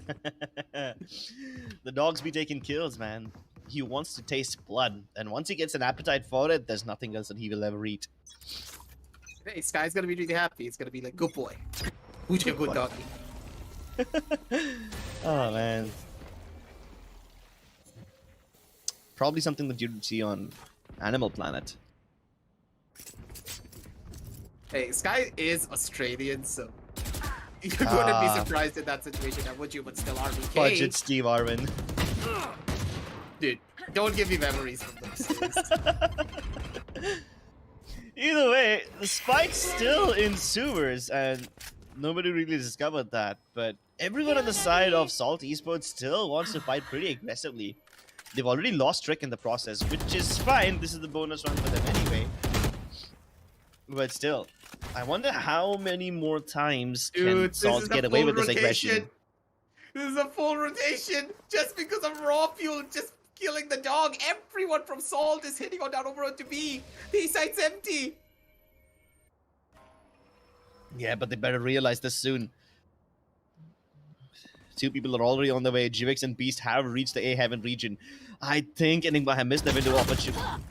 The dogs be taking kills, man. He wants to taste blood, and once he gets an appetite for it, there's nothing else that he will ever eat. Hey, Sky's gonna be really happy. It's gonna be like, good boy. Who's your good doggy? Oh, man. Probably something that you'd see on Animal Planet. Hey, Sky is Australian, so you wouldn't be surprised in that situation, now would you? But still, RBK. Budget Steve Arvin. Dude, don't give me memories from those days. Either way, the spike's still in sewers, and nobody really discovered that. But everyone on the side of Salt Esports still wants to fight pretty aggressively. They've already lost Trick in the process, which is fine. This is the bonus round for them anyway. But still, I wonder how many more times can Dude, this Salt is get a away full with this rotation. aggression. This is a full rotation just because of raw fuel just killing the dog. Everyone from Salt is hitting on down over to B. B side's empty. Yeah, but they better realize this soon. Two people are already on the way. Jivix and Beast have reached the A Heaven region. I think Enigma have missed the window of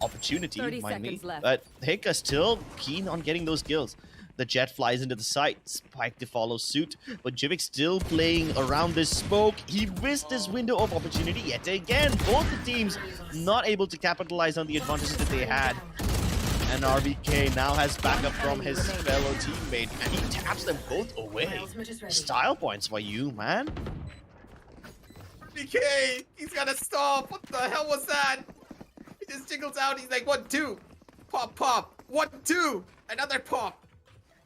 opportunity, 30 mind me. seconds left. But Hika still keen on getting those kills. The Jet flies into the site, Spike to follow suit, but Jivix still playing around this smoke. He missed his window of opportunity yet again. Both the teams not able to capitalize on the advantages that they had. And RBK now has backup from his fellow teammate, and he taps them both away. Style points for you, man. BK, he's gotta stop. What the hell was that? He just jiggles out. He's like, 1, 2. Pop, pop. 1, 2. Another pop.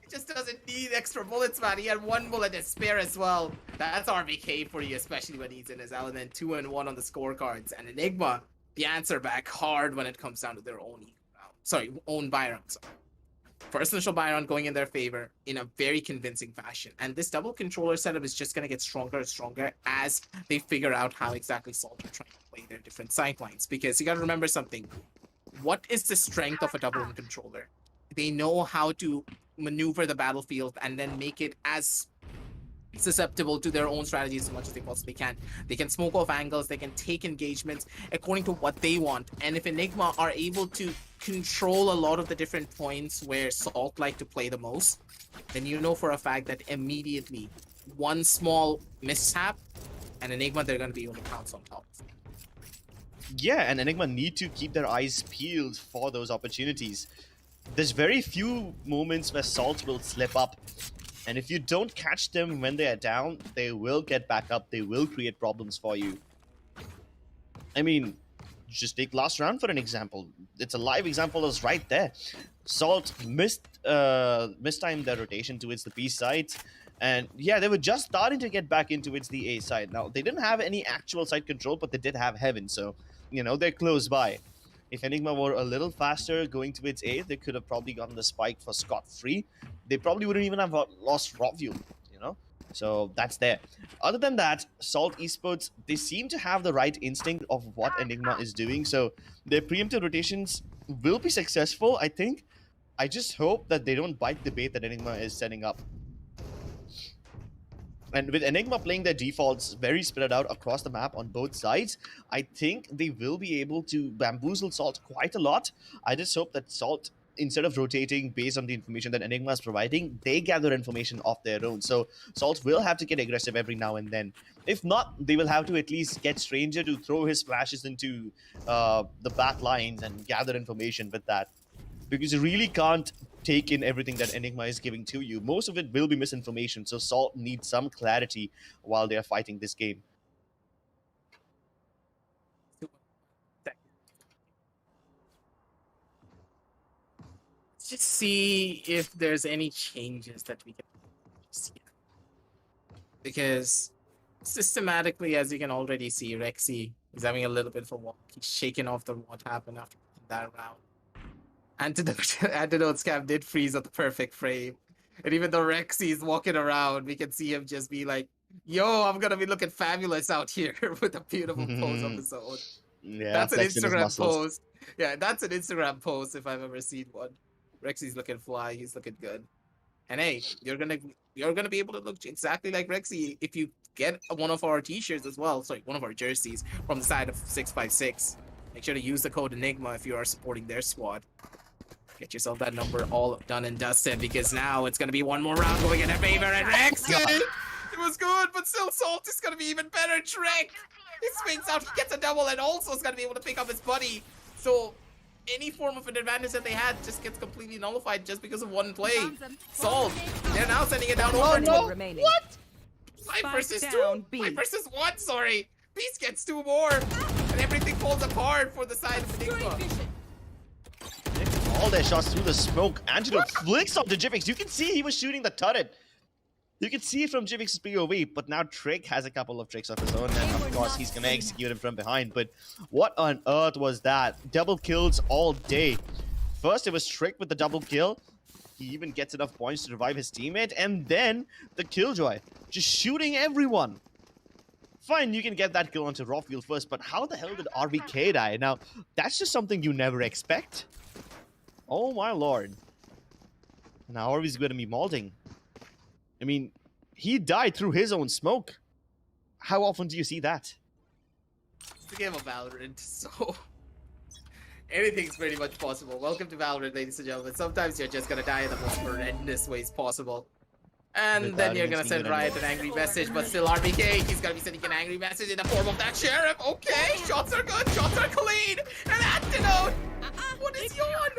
He just doesn't need extra bullets, man. He had 1 bullet to spare as well. That's RBK for you, especially when he's in his element. 2 and 1 on the scorecards. And Enigma, the answer back hard when it comes down to their own buy round. First initial buy round going in their favor in a very convincing fashion. And this double controller setup is just going to get stronger and stronger as they figure out how exactly Salt are trying to play their different sidelines. Because you got to remember something. What is the strength of a double controller? They know how to maneuver the battlefield and then make it as susceptible to their own strategies as much as they possibly can. They can smoke off angles, they can take engagements according to what they want. And if Enigma are able to control a lot of the different points where Salt like to play the most, then you know for a fact that immediately one small mishap and Enigma, they're going to be able to pounce on top of it. Yeah, and Enigma need to keep their eyes peeled for those opportunities. There's very few moments where Salt will slip up. And if you don't catch them when they are down, they will get back up. They will create problems for you. I mean, just take last round for an example. It's a live example that's right there. Salt mistimed their rotation towards the B side. And yeah, they were just starting to get back into the A side. Now, they didn't have any actual side control, but they did have Heaven. So, you know, they're close by. If Enigma were a little faster going towards A, they could have probably gotten the spike for scot-free. They probably wouldn't even have lost raw fuel, you know? So that's there. Other than that, Salt Esports, they seem to have the right instinct of what Enigma is doing. So their preemptive rotations will be successful, I think. I just hope that they don't bite the bait that Enigma is setting up. And with Enigma playing their defaults very spread out across the map on both sides, I think they will be able to bamboozle Salt quite a lot. I just hope that Salt, instead of rotating based on the information that Enigma is providing, they gather information of their own. So Salt will have to get aggressive every now and then. If not, they will have to at least get Stranger to throw his flashes into the back lines and gather information with that. Because you really can't take in everything that Enigma is giving to you. Most of it will be misinformation, so Salt needs some clarity while they are fighting this game. Let's just see if there's any changes that we can see. Because systematically, as you can already see, Rexy is having a little bit of a walk. He's shaking off the what happened after that round. Antidote's cam did freeze at the perfect frame. And even though Rexy is walking around, we can see him just be like, yo, I'm gonna be looking fabulous out here with a beautiful pose of his own. Yeah, that's an flexing his Instagram muscles. post. Yeah, that's an Instagram post if I've ever seen one. Rexy's looking fly, he's looking good. And hey, you're gonna be able to look exactly like Rexy if you get one of our t-shirts as well. Sorry, one of our jerseys from the side of 656. Make sure to use the code Enigma if you are supporting their squad. Get yourself that number all done and dusted, because now it's going to be one more round going in their favor. And Rexy, it was good, but still Salt is going to be even better. Trek, he swings out, he gets a double, and also is going to be able to pick up his buddy. So any form of an advantage that they had just gets completely nullified just because of one play. Salt, they're now sending it down over. no. What? 5 versus 2? down, B. 5 versus 1, sorry. Beast gets 2 more. And everything falls apart for the side of Enigma. All their shots through the smoke. Antidote flicks off the Jivix. You can see he was shooting the turret. You can see it from TEAMXO's POV, but now Trick has a couple of tricks of his own, and of course he's gonna execute him from behind. But what on earth was that? Double kills all day. First, it was Trick with the double kill. He even gets enough points to revive his teammate, and then the Killjoy, just shooting everyone. Fine, you can get that kill onto raw field first, but how the hell did RBK die? Now, that's just something you never expect. Oh my lord. Now Orvi's going to be malting. I mean, he died through his own smoke. How often do you see that? It's a game of Valorant, so anything's pretty much possible. Welcome to Valorant, ladies and gentlemen. Sometimes you're just gonna die in the most horrendous ways possible. And then you're gonna send Riot an angry message, but still RBK, he's gonna be sending an angry message in the form of that Sheriff. Okay, shots are good, shots are clean. And Antidote! What is yawn?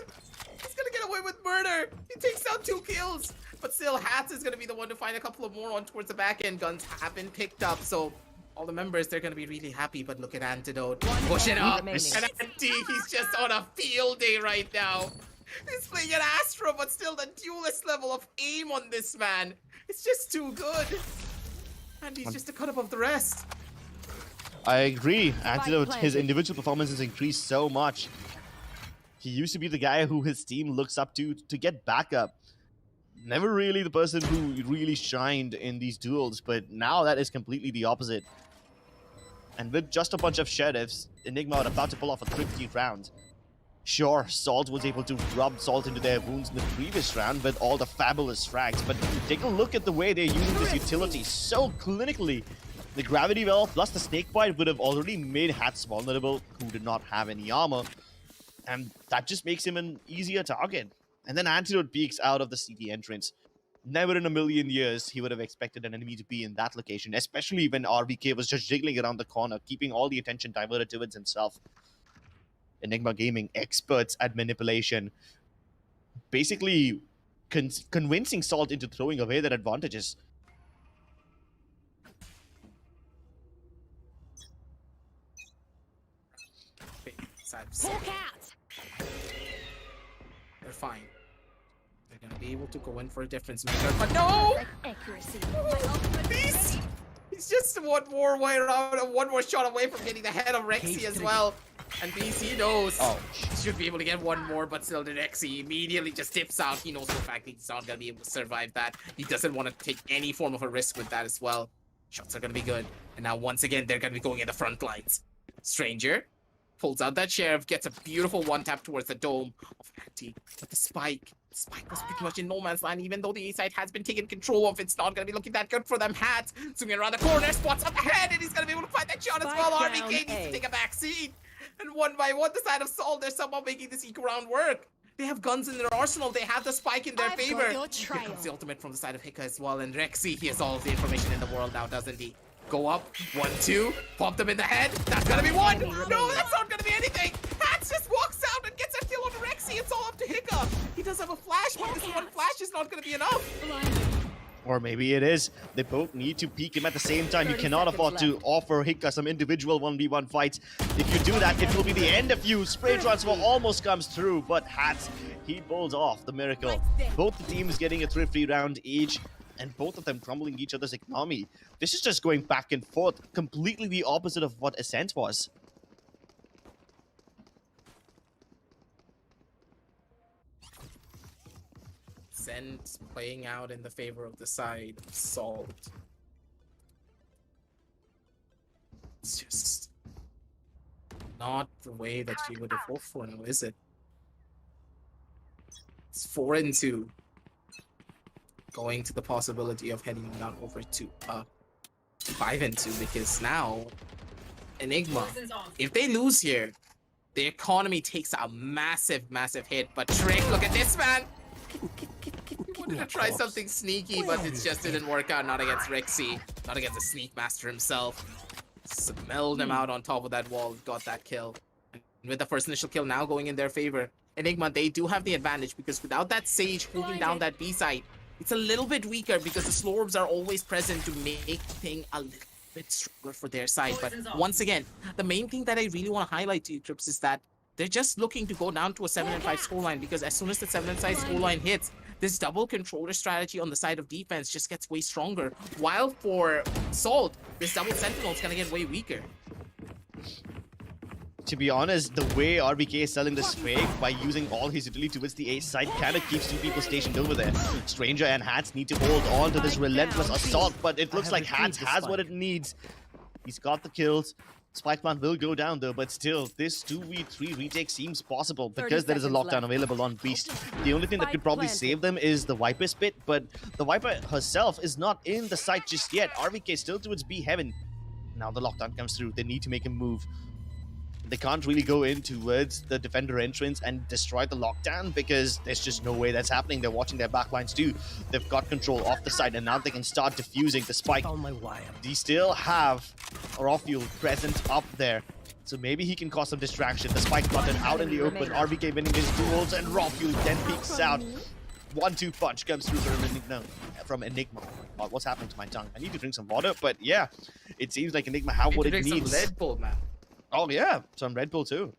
He's gonna get away with murder. He takes down 2 kills. But still, Hats is gonna be the one to find a couple of more on towards the back end. Guns have been picked up, so all the members, they're gonna be really happy. But look at Antidote. Push it up. And Anti, he's just on a field day right now. He's playing an Astra, but still the duelist level of aim on this man. It's just too good. And he's just a cut above the rest. I agree. Antidote, his individual performance has increased so much. He used to be the guy who his team looks up to get backup. Never really the person who really shined in these duels, but now that is completely the opposite. And with just a bunch of sheriffs, Enigma are about to pull off a thrifty round. Sure, Salt was able to rub salt into their wounds in the previous round with all the fabulous frags, but take a look at the way they're using this utility so clinically. The gravity well plus the snake bite would have already made Hats vulnerable, who did not have any armor, and that just makes him an easier target. And then Antidote peeks out of the CT entrance. Never in a million years he would have expected an enemy to be in that location, especially when RBK was just jiggling around the corner, keeping all the attention diverted towards himself. Enigma Gaming, experts at manipulation, basically convincing Salt into throwing away their advantages. They're fine. They're gonna be able to go in for a difference maker, but no! He's just one more way around, one more shot away from getting the head of Rexy as well. And BC knows he should be able to get one more, but still the Rexy immediately just dips out. He knows for a fact he's not gonna be able to survive that. He doesn't want to take any form of a risk with that as well. Shots are gonna be good. And now once again, they're gonna be going in the front lines. Stranger pulls out that Sheriff, gets a beautiful one-tap towards the dome of Anti. But the Spike was pretty much in no man's land, even though the A-side has been taken control of. It's not going to be looking that good for them. Hats swinging around the corner, spots up the head, and he's going to be able to find that shot as well. RBK needs to take a back seat. And one by one, the side of Salt, they're somehow making this eco round work. They have guns in their arsenal. They have the Spike in their favor. Here comes the ultimate from the side of Hika as well. And Rexy, he has all the information in the world now, doesn't he? Go up, 1, 2, pop them in the head. That's gonna be 1. No, that's not gonna be anything. Hats just walks out and gets a kill on Rexy. It's all up to Hika. He does have a flash, but this one flash is not gonna be enough. Or maybe it is. They both need to peek him at the same time. You cannot afford to offer Hika some individual 1v1 fights. If you do that, it will be the end of you. Spray transfer almost comes through, but Hats, he pulls off the miracle. Both the teams getting a thrifty round each, and both of them crumbling each other's economy. This is just going back and forth, completely the opposite of what Ascent was. Ascent playing out in the favor of the side of Salt. It's just not the way that you would have hoped for now, is it? It's 4 and 2. Going to the possibility of heading down over to 5 and 2, because now Enigma, if they lose here, the economy takes a massive hit. But Trick, look at this man. He wanted to try something sneaky, but it just didn't work out. Not against Rexy, not against the Sneak Master himself. Smelled him out on top of that wall, got that kill. And with the first initial kill now going in their favor, Enigma, they do have the advantage, because without that Sage holding down that B side, it's a little bit weaker, because the slow orbs are always present to make things a little bit stronger for their side. But once again, the main thing that I really want to highlight to you, Trips, is that they're just looking to go down to a 7 and 5 scoreline, because as soon as the 7 and 5 scoreline hits, this double controller strategy on the side of defense just gets way stronger. While for Salt, this double sentinel is gonna get way weaker. To be honest, the way RBK is selling this fake by using all his utility towards the A side kind of keeps two people stationed over there. Stranger and Hats need to hold on to this relentless assault, but it looks like Hats has what it needs. He's got the kills. Spike plant will go down though, but still, this 2v3 retake seems possible because there is a lockdown available on Beast. The only thing that could probably save them is the Viper's pit, but the Viper herself is not in the site just yet. RBK still towards B heaven. Now the lockdown comes through. They need to make a move. They can't really go in towards the defender entrance and destroy the lockdown because there's just no way that's happening. They're watching their backlines too. They've got control off the side and now they can start diffusing the spike. They still have Rafuel present up there. So maybe he can cause some distraction. The spike button out in the open. RBK winning his duels and Rafuel then peeks out. 1-2 punch comes through from Enigma. Oh, what's happening to my tongue? I need to drink some water, but yeah, it seems like Enigma have what it needs. Some Red Bull, man. Oh yeah, some Red Bull too.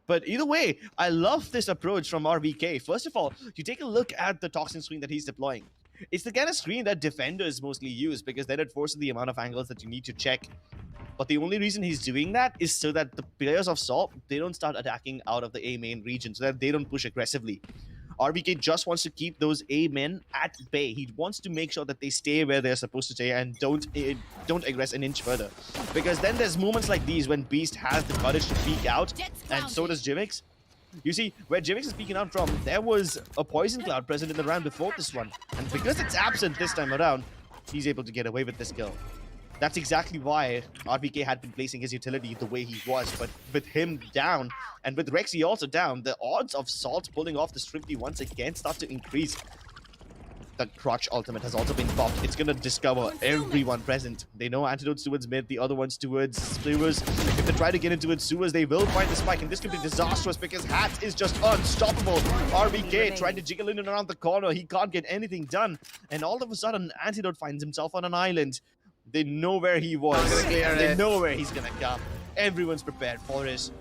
But either way, I love this approach from RBK. First of all, you take a look at the toxin screen that he's deploying. It's the kind of screen that defenders mostly use because then it forces the amount of angles that you need to check. But the only reason he's doing that is so that the players of Salt, they don't start attacking out of the A main region, so that they don't push aggressively. RBK just wants to keep those A men at bay. He wants to make sure that they stay where they're supposed to stay and don't aggress an inch further. Because then there's moments like these when Beast has the courage to peek out, and so does JiMX. You see, where JiMX is peeking out from, there was a poison cloud present in the round before this one. And because it's absent this time around, he's able to get away with this kill. That's exactly why RBK had been placing his utility the way he was, but with him down, and with Rexy also down, the odds of Salt pulling off this Thrifty once again start to increase. The Crutch ultimate has also been popped. It's gonna discover everyone present. They know antidotes towards mid, the other ones towards sewers. If they try to get into it sewers, they will find the spike, and this could be disastrous because Hat is just unstoppable. RBK trying to jiggle in and around the corner. He can't get anything done, and all of a sudden, Antidote finds himself on an island. They know where he was. They know where he's gonna come. Everyone's prepared for this.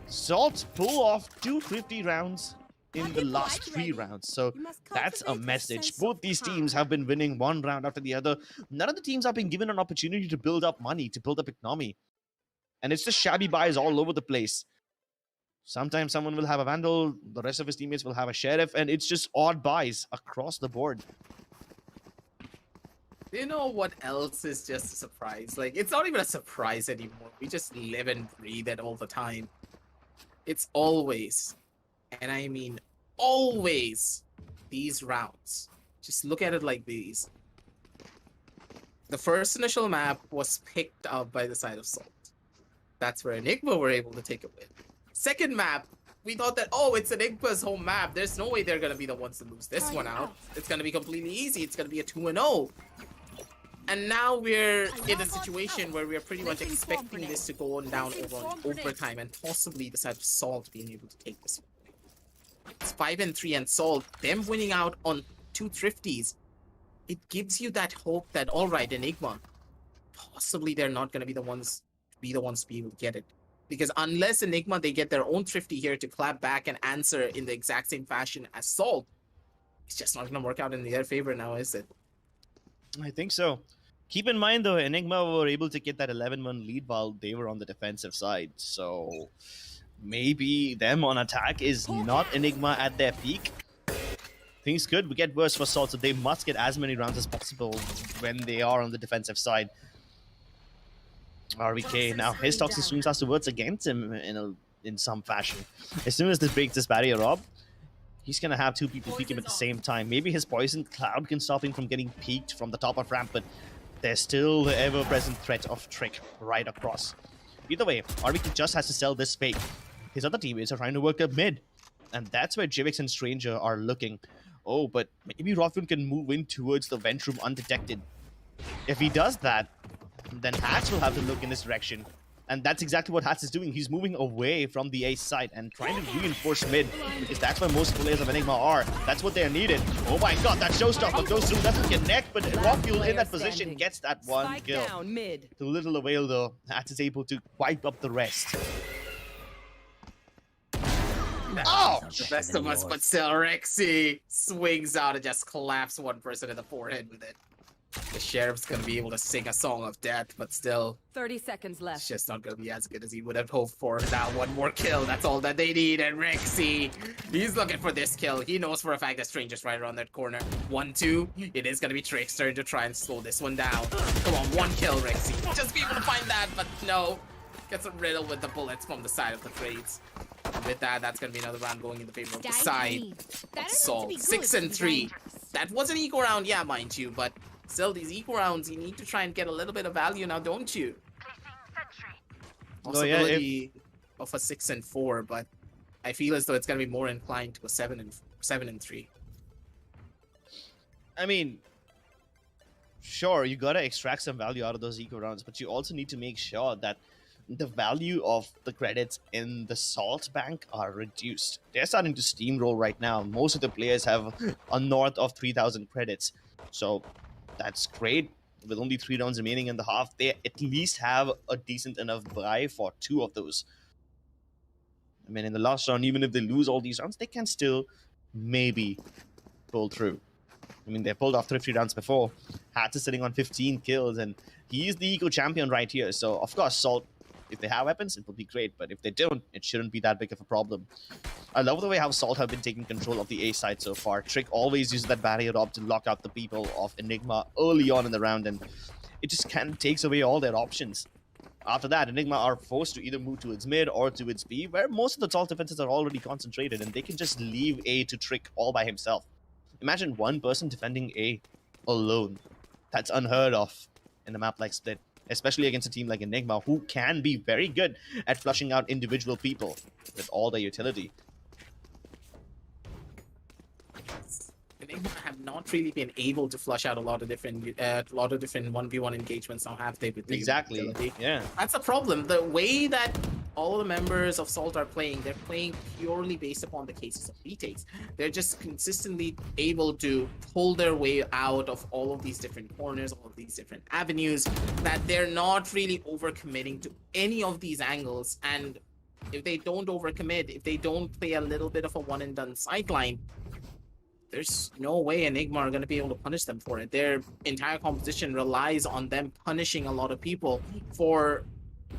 Salt pull off 250 rounds in the last 3 rounds. So that's a message. Both these teams have been winning one round after the other. None of the teams have been given an opportunity to build up money, to build up economy. And it's just shabby buys all over the place. Sometimes someone will have a Vandal, the rest of his teammates will have a Sheriff, and it's just odd buys across the board. You know what else is just a surprise? Like, it's not even a surprise anymore. We just live and breathe it all the time. It's always, and I mean always, these rounds. Just look at it like these. The first initial map was picked up by the side of Salt. That's where Enigma were able to take a win. Second map, we thought that, oh, it's Enigma's home map. There's no way they're going to be the ones to lose this one out. It's going to be completely easy. It's going to be a 2-0. And now we're in a situation where we're pretty much expecting this to go on down over overtime and possibly the side of Salt being able to take this one. It's 5-3 and Salt, them winning out on 2 Thrifties. It gives you that hope that, all right, Enigma, possibly they're not going to be the ones to be able to get it. Because unless Enigma, they get their own Thrifty here to clap back and answer in the exact same fashion as Salt, it's just not going to work out in their favor now, is it? I think so. Keep in mind, though, Enigma were able to get that 11-1 lead while they were on the defensive side. So maybe them on attack is not Enigma at their peak. Things could get worse for Salt, so they must get as many rounds as possible when they are on the defensive side. RBK, now his toxic swing starts to work against him in some fashion. As soon as this breaks this barrier up, he's gonna have 2 people peek him at the same time. Maybe his poison cloud can stop him from getting peeked from the top of ramp, but there's still the ever-present threat of Trick right across. Either way, RBK just has to sell this fake. His other teammates are trying to work up mid, and that's where JiMX and Stranger are looking. Oh, but maybe Rafuel can move in towards the vent room undetected. If he does that, then Hats will have to look in this direction. And that's exactly what Hats is doing. He's moving away from the ace side and trying to reinforce mid, because that's where most players of Enigma are. That's what they're needed. Oh my god, that showstopper goes through, doesn't connect, but Rafuel in that position gets that one kill. Down, mid. To little avail though, Hats is able to wipe up the rest. Oh! The best of us, but still, Rexy swings out and just claps one person in the forehead with it. The Sheriff's gonna be able to sing a song of death, but still, 30 seconds it's left. just not gonna be as good as he would have hoped for. Now, one more kill, that's all that they need, and Rexy, he's looking for this kill. He knows for a fact that Stranger's right around that corner. 1-2, it is gonna be Trickster to try and slow this one down. Come on, one kill, Rexy. Just be able to find that, but no. Gets a riddle with the bullets from the side of the trades. And with that, that's gonna be another round going in the favor of the side. Salt, 6 and 3. That was an equal round, yeah, mind you, but still, these equal rounds, you need to try and get a little bit of value now, don't you? Possibility of a 6 and 4, but I feel as though it's gonna be more inclined to a 7 and 3. I mean, sure, you gotta extract some value out of those eco rounds, but you also need to make sure that the value of the credits in the Salt Bank are reduced. They're starting to steamroll right now. Most of the players have a north of 3,000 credits. So that's great. With only 3 rounds remaining in the half, they at least have a decent enough buy for 2 of those. I mean, in the last round, even if they lose all these rounds, they can still maybe pull through. I mean, they pulled off 3 rounds before. Hats is sitting on 15 kills, and he's the eco champion right here. So, of course, Salt, if they have weapons, it will be great. But if they don't, it shouldn't be that big of a problem. I love the way how Salt have been taking control of the A side so far. Trick always uses that barrier up to lock out the people of Enigma early on in the round, and it just kind of takes away all their options. After that, Enigma are forced to either move to its mid or to its B, where most of the Salt defenses are already concentrated, and they can just leave A to Trick all by himself. Imagine one person defending A alone. That's unheard of in a map like Split, especially against a team like Enigma, who can be very good at flushing out individual people with all their utility. Enigma have not really been able to flush out a lot of different 1v1 engagements now, have they? With the Exactly. utility? Yeah. That's the problem. The way that all the members of Salt are playing, they're playing purely based upon the cases of retakes. They're just consistently able to pull their way out of all of these different corners, all of these different avenues, that they're not really overcommitting to any of these angles. And if they don't overcommit, if they don't play a little bit of a one and done sideline, there's no way Enigma are going to be able to punish them for it. Their entire composition relies on them punishing a lot of people for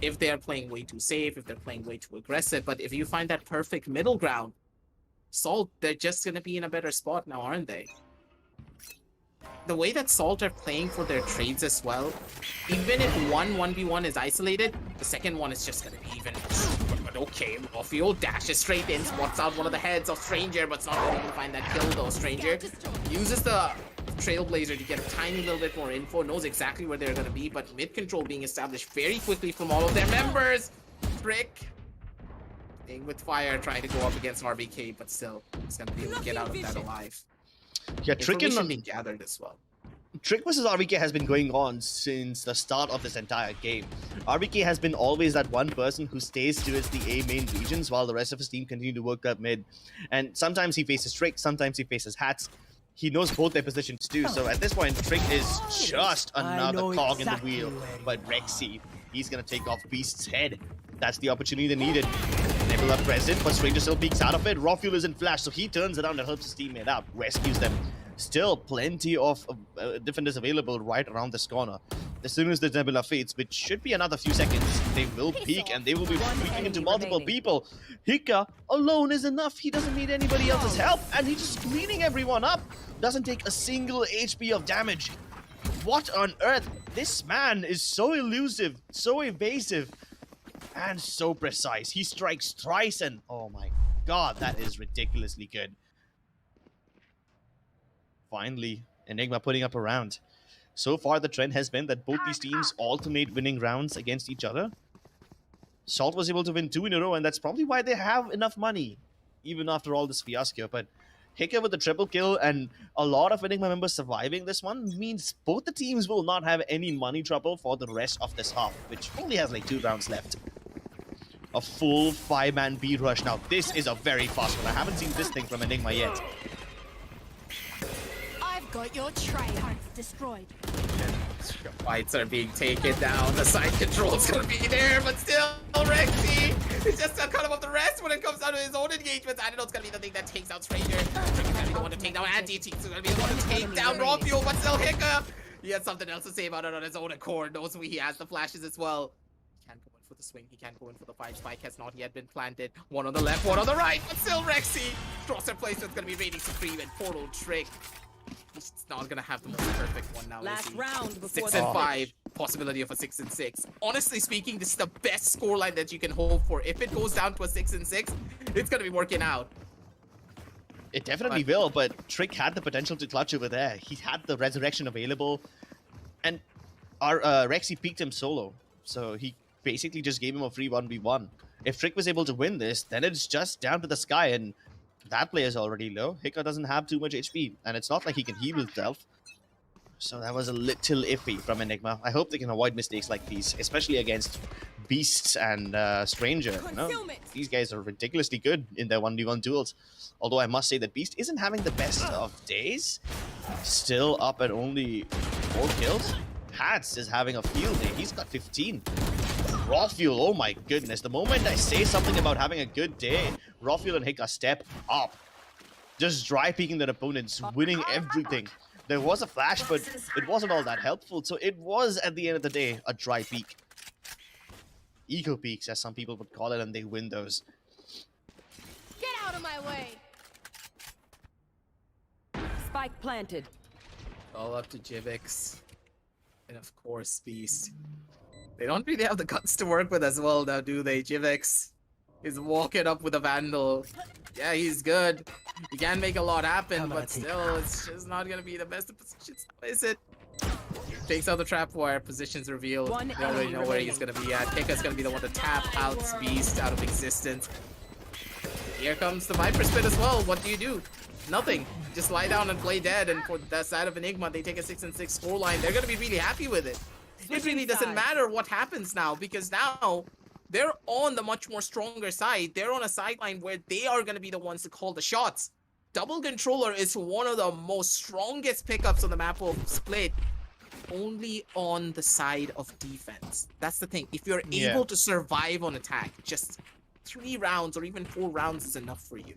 if they're playing way too safe, if they're playing way too aggressive. But if you find that perfect middle ground, Salt, they're just going to be in a better spot now, aren't they? The way that Salt are playing for their trades as well, even if one 1v1 is isolated, the second one is just going to be even. But okay, Offio dashes straight in, spots out one of the heads of Stranger, but it's not able to find that kill though. Stranger uses the Trailblazer to get a tiny little bit more info, knows exactly where they're going to be, but mid control being established very quickly from all of their members. Trick playing with fire, trying to go up against RBK, but still, he's going to be able to get out of that alive. Yeah, Trick and being gathered as well. Trick versus RBK has been going on since the start of this entire game. RBK has been always that one person who stays towards the A main regions while the rest of his team continue to work up mid. And sometimes he faces Trick, sometimes he faces Hats. He knows both their positions too, so at this point, Trick is just another cog in the wheel. But Rexy, he's gonna take off Beast's head. That's the opportunity they needed. Nebula present, but Stranger still peeks out of it. Raw Fuel isn't flashed, so he turns around and helps his teammate out, rescues them. Still plenty of defenders available right around this corner. As soon as the Nebula fades, which should be another few seconds, they will peek and they will be peeking into multiple people. Hika alone is enough. He doesn't need anybody else's help, and he's just cleaning everyone up. Doesn't take a single HP of damage. What on earth? This man is so elusive, so evasive, and so precise. He strikes thrice, and oh my god, that is ridiculously good. Finally, Enigma putting up a round. So far, the trend has been that both these teams alternate winning rounds against each other. Salt was able to win 2 in a row, and that's probably why they have enough money, even after all this fiasco. But Hika with the triple kill and a lot of Enigma members surviving this one means both the teams will not have any money trouble for the rest of this half, which only has like 2 rounds left. A full 5-man B rush. Now, this is a very fast one. I haven't seen this thing from Enigma yet. Got your trail destroyed. Fights are being taken down. The side control's gonna be there, but still, Rexy He's just cut him off the rest when it comes down to his own engagements. I don't know, it's gonna be the thing that takes out Stranger. Stranger gonna be the one to take down Anti. He's gonna be the one to take down Raw Fuel, but still Hika. He has something else to say about it on his own accord. Knows he has the flashes as well. He can't go in for the swing. He can't go in for the fight. Spike has not yet been planted. One on the left, one on the right, but still Rexy. Crosser placement's gonna be reigning supreme and Portal Trick. He's not gonna have the most perfect one now. Last is he? round before 6 the and 5. Possibility of a 6 and 6. Honestly speaking, this is the best scoreline that you can hope for. If it goes down to a 6 and 6, it's gonna be working out. It definitely will, but Trick had the potential to clutch over there. He had the resurrection available, and our Rexy peeked him solo, so he basically just gave him a free 1v1. If Trick was able to win this, then it's just down to the sky, and that player is already low. Hika doesn't have too much HP, and it's not like he can heal himself. So that was a little iffy from Enigma. I hope they can avoid mistakes like these, especially against Beasts and Stranger. No, these guys are ridiculously good in their 1v1 duels. Although I must say that Beast isn't having the best of days. Still up at only 4 kills. Hats is having a field day. He's got 15. Raw Fuel, oh my goodness. The moment I say something about having a good day, Raw Fuel and Hika step up. Just dry peeking their opponents, winning everything. There was a flash, but it wasn't all that helpful. So it was, at the end of the day, a dry peek. Eco peaks, as some people would call it, and they win those. Get out of my way! Spike planted. All up to Jivix. And of course, Beast. They don't really have the guts to work with as well now, do they? Jivix is walking up with a Vandal. Yeah, he's good. He can make a lot happen, but still, it's just not going to be the best of positions, is it? Takes out the trap wire, positions revealed. They already know where he's going to be at. Hika's going to be the one to tap out Beast out of existence. Here comes the Viper Spit as well. What do? Nothing. Just lie down and play dead, and for that side of Enigma, they take a 6 and 6 scoreline. They're going to be really happy with it. It really doesn't matter what happens now, because now they're on the much more stronger side. They're on a sideline where they are going to be the ones to call the shots. Double Controller is one of the most strongest pickups on the map of Split, only on the side of defense. That's the thing. If you're able to survive on attack, just 3 rounds or even 4 rounds is enough for you.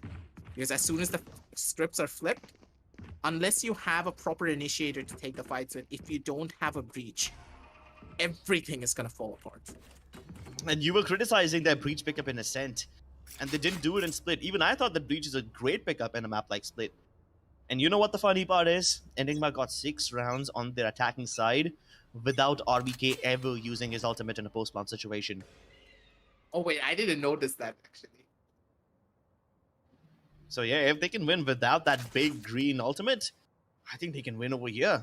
Because as soon as the scripts are flipped, unless you have a proper initiator to take the fights with, if you don't have a breach, everything is going to fall apart. And you were criticizing their breach pickup in Ascent, and they didn't do it in Split. Even I thought that breach is a great pickup in a map like Split. And you know what the funny part is? Enigma got 6 rounds on their attacking side without RBK ever using his ultimate in a post-plant situation. Oh wait, I didn't notice that actually. So yeah, if they can win without that big green ultimate, I think they can win over here.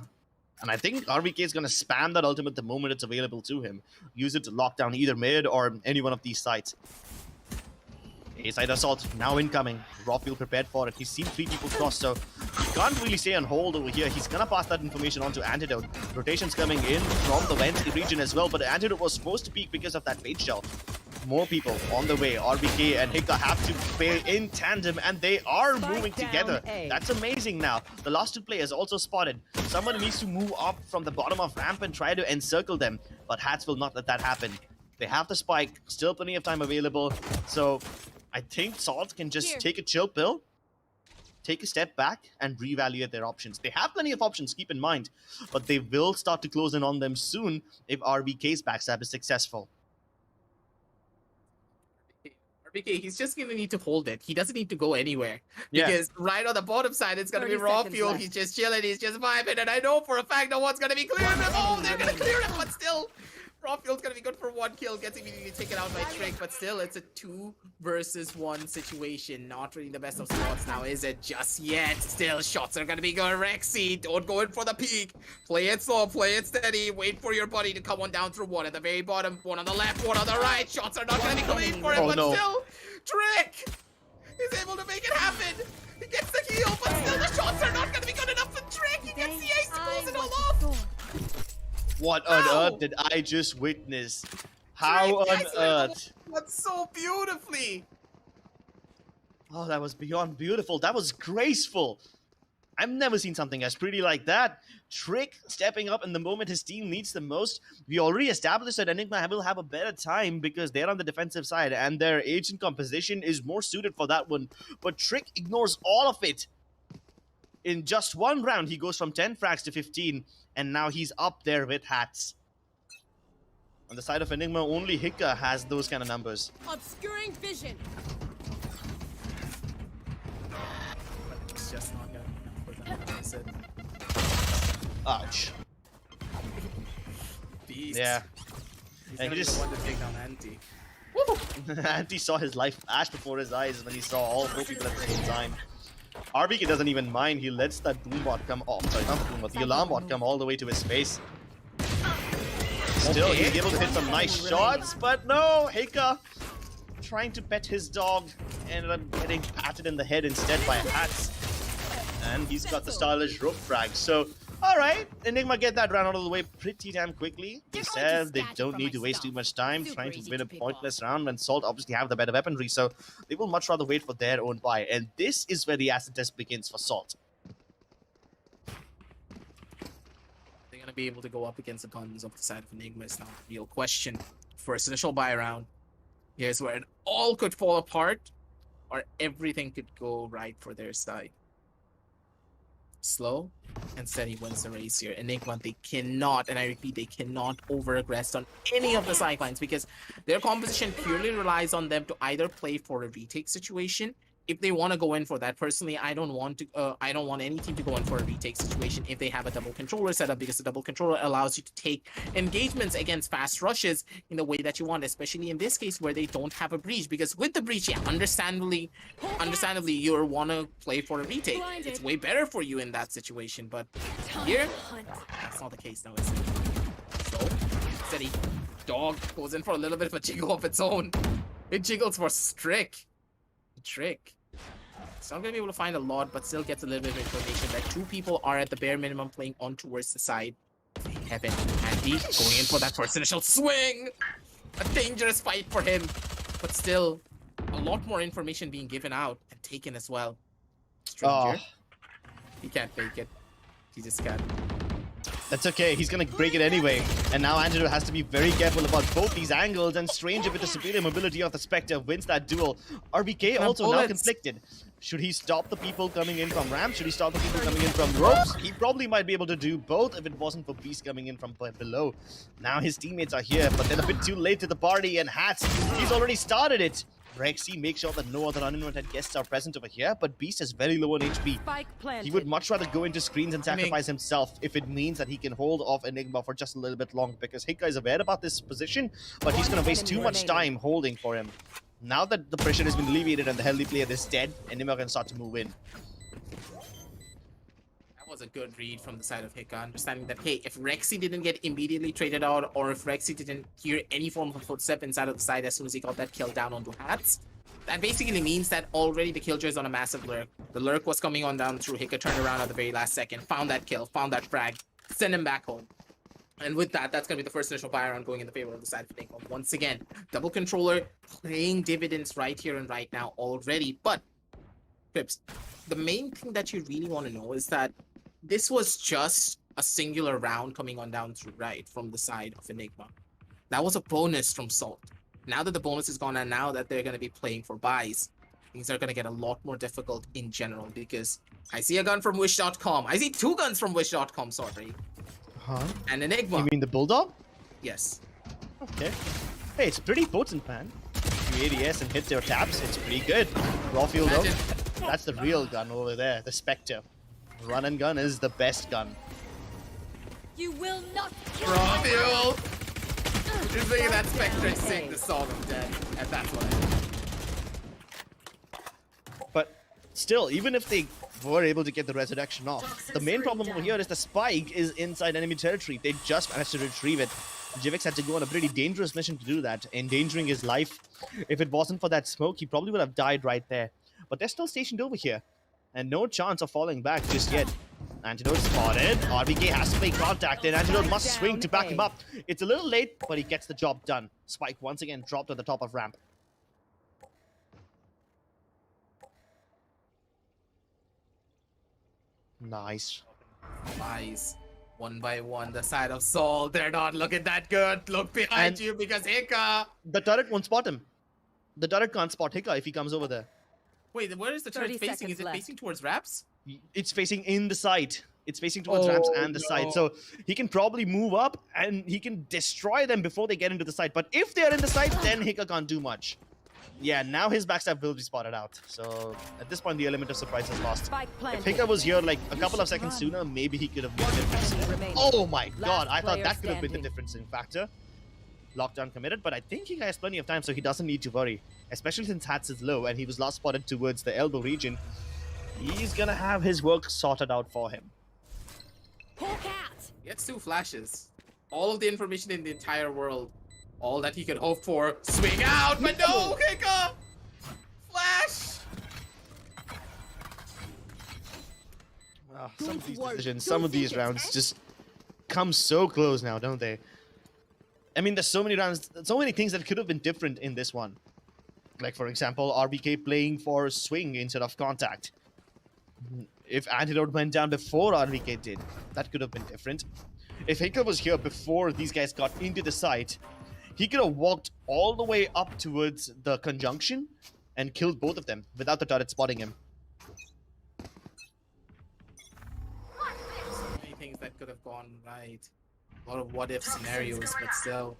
And I think RBK is going to spam that ultimate the moment it's available to him. Use it to lock down either mid or any one of these sites. A-side assault now incoming. Rawfield prepared for it. He's seen 3 people cross, so he can't really stay on hold over here. He's gonna pass that information on to Antidote. Rotation's coming in from the Vent region as well, but Antidote was supposed to peek because of that bait shell. More people on the way. RBK and Hika have to play in tandem, and they are moving together. That's amazing now. The last 2 players also spotted. Someone needs to move up from the bottom of ramp and try to encircle them, but Hats will not let that happen. They have the spike, still plenty of time available, so I think Salt can just take a chill pill, take a step back, and reevaluate their options. They have plenty of options, keep in mind, but they will start to close in on them soon if RBK's backstab is successful. RBK, he's just gonna need to hold it. He doesn't need to go anywhere. Because right on the bottom side, it's gonna be Raw Fuel. He's just chilling, he's just vibing, and I know for a fact no one's gonna be clearing him. Oh, they're gonna clear him, but still, Raw Fuel's gonna be good for 1 kill, gets immediately taken out by Trick, but still, it's a 2 versus 1 situation. Not really the best of spots now, is it? Just yet. Still, shots are gonna be good. Rexy, don't go in for the peak. Play it slow, play it steady. Wait for your buddy to come on down through 1 at the very bottom. 1 on the left, 1 on the right. Shots are not gonna be clean for him, but still, Trick is able to make it happen. He gets the heal, but still, the shots are not gonna be good enough for Trick. He gets the ace to close it all off. What on earth did I just witness? How on earth? That's so beautifully. Oh, that was beyond beautiful. That was graceful. I've never seen something as pretty like that. Trick stepping up in the moment his team needs the most. We already established that Enigma will have a better time because they're on the defensive side and their agent composition is more suited for that one. But Trick ignores all of it. In just one round, he goes from 10 frags to 15, and now he's up there with hats. On the side of Enigma, only Hika has those kind of numbers. Obscuring vision. It's just not good enough for them to miss it. Ouch. Beast. Yeah. He's And gonna he be just- the one to take down Anti. Anti saw his life flash before his eyes when he saw all four people at the same time. RBK doesn't even mind. He lets that boombot come off. Sorry, not the boombot. The alarm bot come all the way to his face. Still, he's able to hit some nice shots, but no, Hika trying to pet his dog ended up getting patted in the head instead by hats. And he's got the stylish rope frag. So, alright, Enigma get that round out of the way pretty damn quickly. He said they don't need to waste too much time trying to win a pointless round when Salt obviously have the better weaponry, so they will much rather wait for their own buy. And this is where the acid test begins for Salt. They're gonna be able to go up against the guns of the side of Enigma is now the real question. First initial buy round. Here's where it all could fall apart, or everything could go right for their side. Slow and steady wins the race here. Enigma, they cannot, and I repeat, they cannot over-aggress on any of the sidelines because their composition purely relies on them to either play for a retake situation. If they want to go in for that, personally, I don't want any team to go in for a retake situation if they have a double controller setup, because the double controller allows you to take engagements against fast rushes in the way that you want, especially in this case where they don't have a breach. Because with the breach, yeah, understandably, you want to play for a retake. It's way better for you in that situation, but here, that's not the case now, is it? So, steady dog goes in for a little bit of a jiggle of its own. It jiggles for Trick. It's not going to be able to find a lot, but still gets a little bit of information that two people are at the bare minimum playing on towards the side. Heaven, Andy going in for that first initial swing. A dangerous fight for him, but still a lot more information being given out and taken as well. Stranger, he can't fake it. He just can't. That's okay, he's gonna break it anyway. And now Antidote has to be very careful about both these angles, and Stranger with the superior mobility of the Spectre wins that duel. RBK also now conflicted. Should he stop the people coming in from ramp? Should he stop the people coming in from ropes? He probably might be able to do both if it wasn't for Beast coming in from below. Now his teammates are here, but they're a bit too late to the party, and Hats, he's already started it. Rexy makes sure that no other uninvited guests are present over here, but Beast is very low on HP. Spike planted. He would much rather go into screens and sacrifice himself if it means that he can hold off Enigma for just a little bit long, because Hika is aware about this position, but he's going to waste too much time holding for him. Now that the pressure has been alleviated and the healthy player is dead, Enigma can start to move in. That was a good read from the side of Hika, understanding that, hey, if Rexy didn't get immediately traded out, or if Rexy didn't hear any form of a footstep inside of the side as soon as he got that kill down onto Hats, that basically means that already the killjoy is on a massive lurk. The lurk was coming on down through. Hika turned around at the very last second, found that kill, found that frag, send him back home. And with that, that's going to be the first initial buy round going in the favor of the side of Enigma. Once again, double controller playing dividends right here and right now already. But, Pips, the main thing that you really want to know is that this was just a singular round coming on down through right from the side of Enigma. That was a bonus from Salt. Now that the bonus is gone and now that they're going to be playing for buys, things are going to get a lot more difficult in general, because I see a gun from Wish.com. I see two guns from Wish.com, sorry. Huh? And Enigma. You mean the Bulldog? Yes. Okay. Hey, it's pretty potent, man. You ADS and hit their taps, it's pretty good. Raw field though, that's the real gun over there, the Spectre. Run and gun is the best gun. You will not kill Raw my fuel! Just thinking that Spectre sing the song of death, and that's what I did. But still, even if they were able to get the resurrection off, the main problem over here is the spike is inside enemy territory. They just managed to retrieve it. Jivix had to go on a pretty dangerous mission to do that, endangering his life. If it wasn't for that smoke, he probably would have died right there. But they're still stationed over here, and no chance of falling back just yet. Antidote spotted. RBK has to make contact, and Antidote must swing to back him up. It's a little late, but he gets the job done. Spike once again dropped at the top of ramp. Nice. Nice. One by one, the side of Sol. They're not looking that good. Look behind And- you because Hika. The turret won't spot him. The turret can't spot Hika if he comes over there. Wait, where is the turret 30 facing? seconds Is it left. facing towards Raps? It's facing in the side. It's facing towards ramps Oh, and the side. no. So he can probably move up and he can destroy them before they get into the side. But if they're in the side, then Hika can't do much. Yeah, now his backstab will be spotted out. So at this point, the element of surprise is lost. Spike If planted. Hika was here like a couple of seconds sooner, maybe he could have made a difference. Enemy remaining. Oh my god, I thought player that could have been the standing. difference in factor. Lockdown committed, but I think Hika has plenty of time, so he doesn't need to worry. Especially since Hats is low and he was last spotted towards the elbow region. He's gonna have his work sorted out for him. Hawk out. He gets 2 flashes. All of the information in the entire world. All that he could hope for. Swing out, but no, Hika! Flash! Some of these decisions, some of these rounds just come so close now, don't they? I mean, there's so many rounds, so many things that could have been different in this one. Like, for example, RBK playing for swing instead of contact. If Antidote went down before RBK did, that could have been different. If Hika was here before these guys got into the site, he could have walked all the way up towards the conjunction and killed both of them without the turret spotting him. So many things that could have gone right. A lot of what-if scenarios, but still.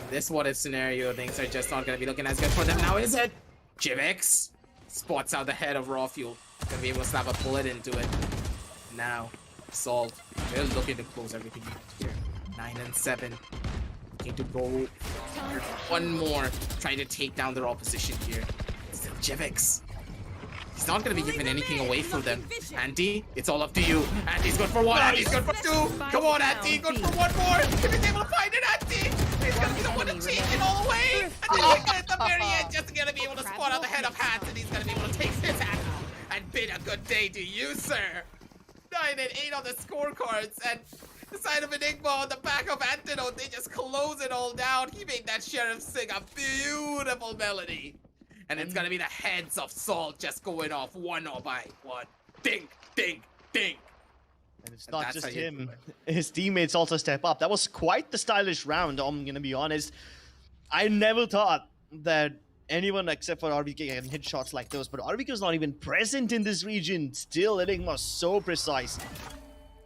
In this what-if scenario, things are just not going to be looking as good for them now, is it? TEAMXO spots out the head of Raw Fuel. Gonna be able to slap a bullet into it. Now, Sol, they're looking to close everything out here. 9 and 7. Looking to go one more, trying to take down their opposition here. Still TEAMXO. He's not gonna be giving anything away for them. Andy, it's all up to you. Andy's good for 1, Andy's good for 2. Come on, Andy, good for 1 more. If he's able to find it, Andy, he's gonna be the one to change it all the way. And then Hika at the very end, just gonna be able to spot out the head of Hats, and he's gonna be able to take his hat and bid a good day to you, sir. 9 and 8 on the scorecards, and the side of Enigma on the back of Antidote, they just close it all down. He made that sheriff sing a beautiful melody. And it's gonna be the heads of Salt just going off one by one. Ding, ding, ding. And it's And not that's just how you do him. His teammates also step up. That was quite the stylish round, I'm gonna be honest. I never thought that anyone except for RBK can hit shots like those, but RBK is not even present in this region. Still, Enigma so precise.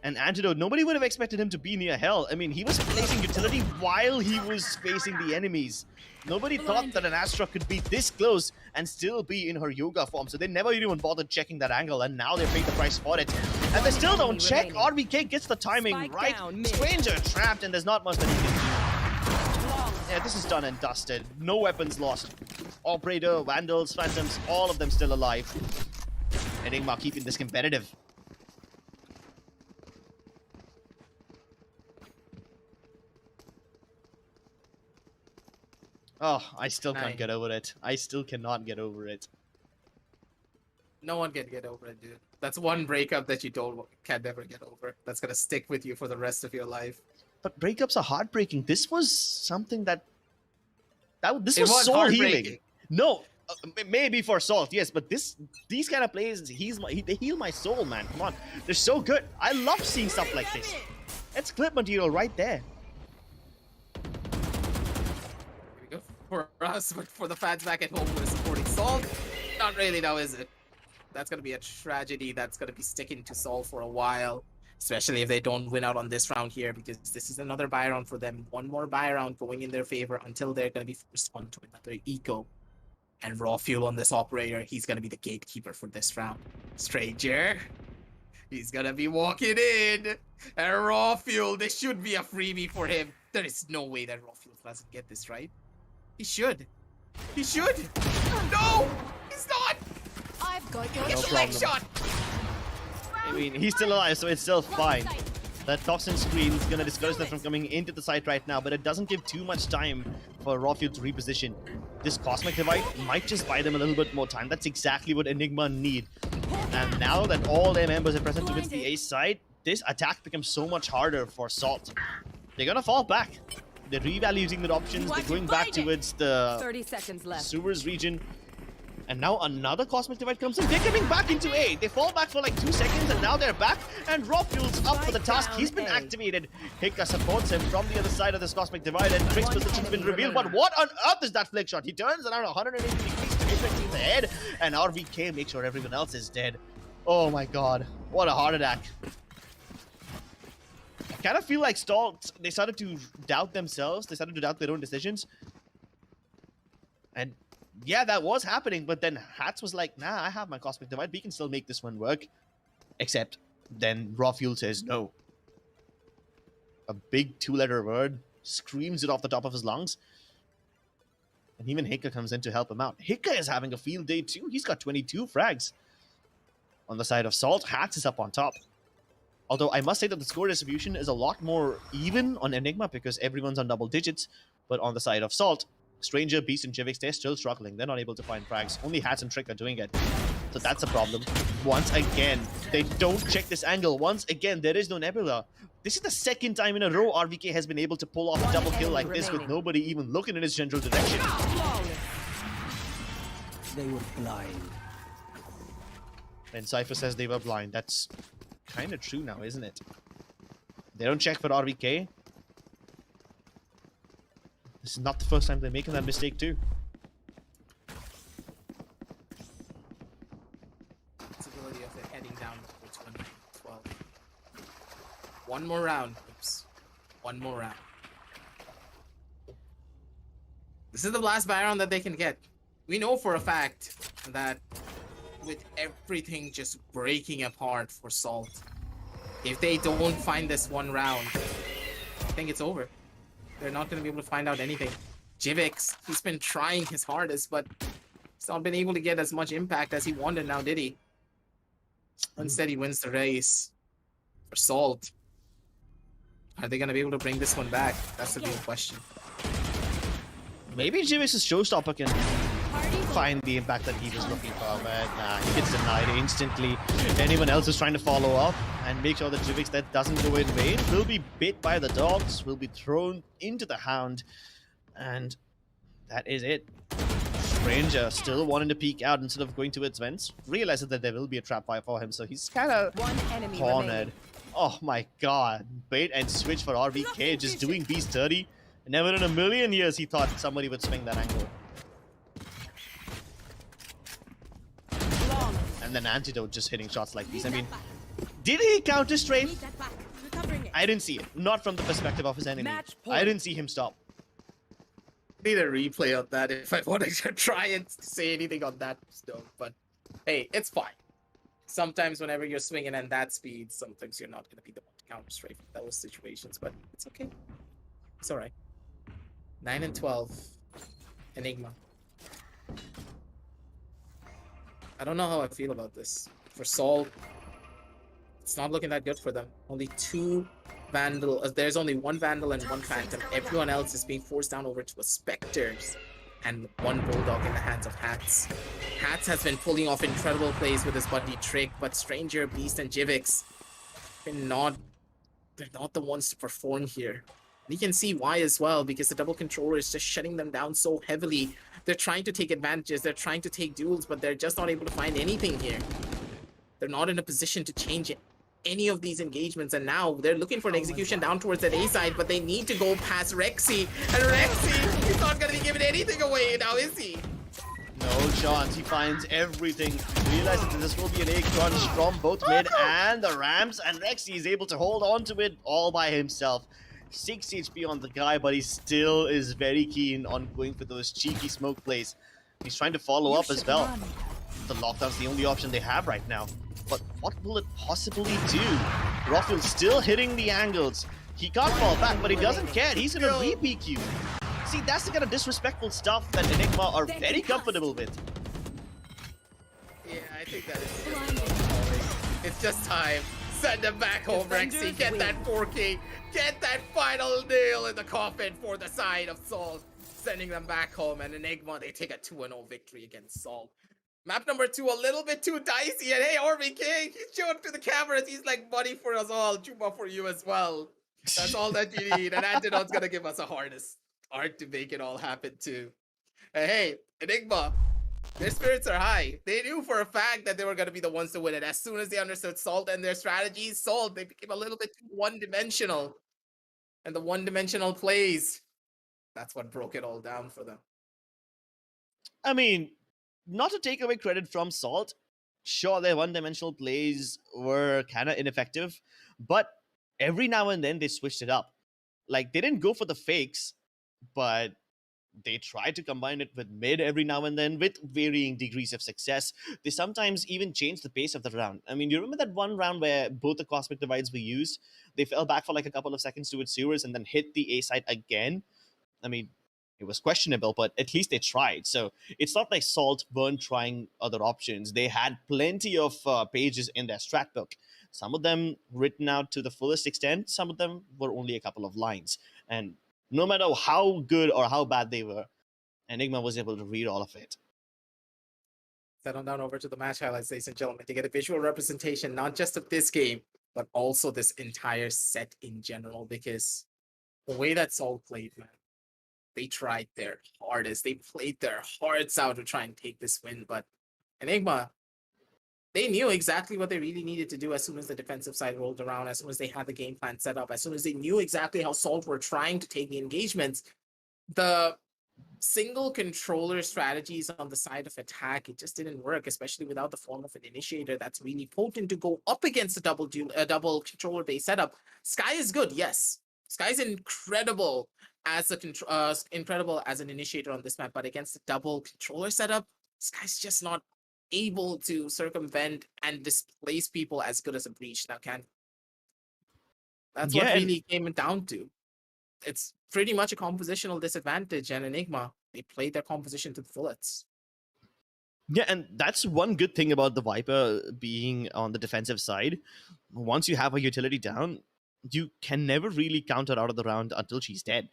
And Antidote, nobody would have expected him to be near hell. I mean, he was placing utility while he was facing the enemies. Nobody thought that an Astra could be this close and still be in her yoga form, so they never even bothered checking that angle, and now they paid the price for it. And they still don't check. remaining. RBK gets the timing Spike right. down, mid. Stranger trapped, and there's not much that he can do. Yeah, this is done and dusted. No weapons lost. Operator, Vandals, Phantoms, all of them still alive. Enigma keeping this competitive. Oh, I still can't Nice. get over it. I still cannot get over it. No one can get over it, dude. That's one breakup that you can never get over. That's gonna stick with you for the rest of your life. But breakups are heartbreaking. This was something this It was was soul healing. heartbreaking. No, maybe for Salt, yes, but these kind of plays, they heal my soul, man. Come on, they're so good. I love seeing stuff like this. It's clip material right there. Here we go for us, but for the fans back at home who are supporting Salt, not really now, is it? That's gonna be a tragedy that's gonna be sticking to Salt for a while. Especially if they don't win out on this round here, because this is another buy round for them. One more buy round going in their favor until they're going to be forced onto another eco. And Raw Fuel on this operator, he's going to be the gatekeeper for this round. Stranger, he's going to be walking in. And Raw Fuel, this should be a freebie for him. There is no way that Raw Fuel doesn't get this, right? He should. He should. No, he's not. I've got your Get No the leg problem. shot. I mean, he's still alive, so it's still fine. That toxin screen is gonna discourage them from coming into the site right now, but it doesn't give too much time for Raw Fuel to reposition. This Cosmic Divide might just buy them a little bit more time. That's exactly what Enigma need. And now that all their members are present towards the A side, this attack becomes so much harder for Salt. They're gonna fall back. They're reevaluating their options. They're going back towards the 30 seconds left. sewers region. And now another Cosmic Divide comes in. They're coming back into A. They fall back for like 2 seconds and now they're back. And Rawfuel's up for the task. He's been activated. Hika supports him from the other side of this Cosmic Divide and Trick's position's been revealed. But what on earth is that flick shot? He turns around 180 degrees to hit the head. And RVK makes sure everyone else is dead. Oh my god. What a heart attack. I kind of feel like Stalt, they started to doubt themselves. They started to doubt their own decisions. And yeah, that was happening, but then Hats was like, nah, I have my Cosmic Divide. We can still make this one work. Except then Rawfuel says no. A big 2-letter word, screams it off the top of his lungs. And even Hika comes in to help him out. Hika is having a field day too. He's got 22 frags. On the side of Salt, Hats is up on top. Although I must say that the score distribution is a lot more even on Enigma because everyone's on double digits. But on the side of Salt, Stranger, Beast, and Jivix, they're still struggling. They're not able to find frags. Only Hats and Trick are doing it. So that's a problem. Once again, they don't check this angle. Once again, there is no Nebula. This is the second time in a row RVK has been able to pull off a double kill like this with nobody even looking in his general direction. They were blind. And Cypher says they were blind. That's kind of true now, isn't it? They don't check for RVK. This is not the first time they're making that mistake too. Possibility of it heading down towards 112. One more round. Oops. One more round. This is the last buy round that they can get. We know for a fact that with everything just breaking apart for Salt, if they don't find this one round, I think it's over. They're not going to be able to find out anything. Jivix, he's been trying his hardest, but he's not been able to get as much impact as he wanted now, did he? Instead, he wins the race. For Salt, are they going to be able to bring this one back? That's the real question. Maybe Jivix's showstopper can find the impact that he was looking for, but nah, he gets denied instantly. Anyone else is trying to follow up and make sure that Jivix that doesn't go in vain will be bit by the dogs, will be thrown into the hound, and that is it. Stranger still wanting to peek out instead of going towards vents, realizes that there will be a trap fire for him, so he's kind of cornered. Oh my god, bait and switch for RVK, just doing Beast dirty. Never in a million years he thought somebody would swing that angle. And then Antidote just hitting shots like these. I mean, did he counter strafe? I didn't see it. Not from the perspective of his enemy. I didn't see him stop. Need a replay of that if I wanted to try and say anything on that stone. But hey, it's fine. Sometimes whenever you're swinging at that speed, sometimes you're not going to be the one to counter strafe in those situations. But it's okay. It's alright. 9 and 12. Enigma. I don't know how I feel about this. For Salt, it's not looking that good for them. Only 2 Vandal. There's only 1 Vandal and 1 Phantom. Everyone else is being forced down over to a Spectres and 1 Bulldog in the hands of Hats. Hats has been pulling off incredible plays with his buddy Trick, but Stranger, Beast, and Jivix, they're not the ones to perform here. And you can see why as well, because the double controller is just shutting them down so heavily. They're trying to take advantages, they're trying to take duels, but they're just not able to find anything here. They're not in a position to change any of these engagements, and now they're looking for an execution down towards that A side, but they need to go past Rexy, and Rexy, he's not going to be giving anything away now, is he? No chance. He finds everything. Realizes that this will be an A crunch from both mid and the Rams, and Rexy is able to hold on to it all by himself. 6 HP on the guy, but he still is very keen on going for those cheeky smoke plays. He's trying to follow up as well. The lockdown's the only option they have right now. But what will it possibly do? Rawfuel still hitting the angles. He can't fall back, but he doesn't care. He's in a re-PQ. See, that's the kind of disrespectful stuff that Enigma are very comfortable with. Yeah, I think that is it's just time. Send him back home, Rexy. Get that 4K. Get that final nail in the coffin for the side of Salt. Sending them back home, and Enigma, they take a 2-0 victory against Salt. Map number 2, a little bit too dicey, and hey, RVK, he's showing to the cameras. He's like, buddy for us all, Juba for you as well. That's all that you need, and Antidote's gonna give us a hardest art to make it all happen too. And hey, Enigma, Their spirits are high. They knew for a fact that they were going to be the ones to win it. As soon as they understood Salt and their strategies, Salt, they became a little bit too one-dimensional. And the one-dimensional plays, that's what broke it all down for them. I mean, not to take away credit from Salt, sure, their one-dimensional plays were kind of ineffective, but every now and then they switched it up. Like, they didn't go for the fakes, but they try to combine it with mid every now and then with varying degrees of success. They sometimes even change the pace of the round. I mean, you remember that one round where both the cosmic divides were used? They fell back for like a couple of seconds to its sewers and then hit the A side again. I mean, it was questionable, but at least they tried. So it's not like Salt weren't trying other options. They had plenty of pages in their strat book. Some of them written out to the fullest extent, some of them were only a couple of lines. And no matter how good or how bad they were, Enigma was able to read all of it. Settle down over to the match highlights, ladies and gentlemen, to get a visual representation, not just of this game, but also this entire set in general, because the way that Salt played, man, they tried their hardest. They played their hearts out to try and take this win, but Enigma, they knew exactly what they really needed to do as soon as the defensive side rolled around, as soon as they had the game plan set up, as soon as they knew exactly how Salt were trying to take the engagements. The single controller strategies on the side of attack, it just didn't work, especially without the form of an initiator that's really potent to go up against a double controller based setup. Sky is good, yes. Sky's incredible as incredible as an initiator on this map, but against a double controller setup, Sky's just not able to circumvent and displace people as good as a breach now can. That's what really came down to. It's pretty much a compositional disadvantage, and Enigma, they played their composition to the fullest. Yeah, and that's one good thing about the Viper being on the defensive side. Once you have a utility down, you can never really count her out of the round until she's dead.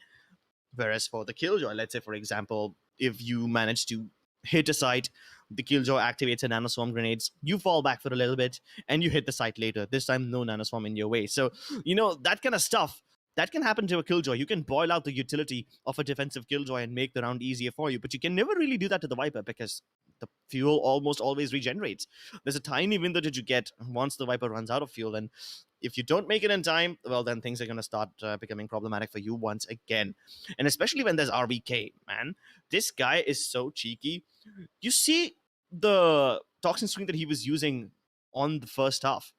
Whereas for the Killjoy, let's say, for example, if you manage to hit a site, the Killjoy activates a nanoswarm grenades, you fall back for a little bit, and you hit the site later. This time, no nanoswarm in your way. So, that kind of stuff, that can happen to a Killjoy. You can boil out the utility of a defensive Killjoy and make the round easier for you, but you can never really do that to the Viper because the fuel almost always regenerates. There's a tiny window that you get once the Viper runs out of fuel, and if you don't make it in time, well, then things are going to start becoming problematic for you once again. And especially when there's RBK, man. This guy is so cheeky. You see the toxin screen that he was using on the first half.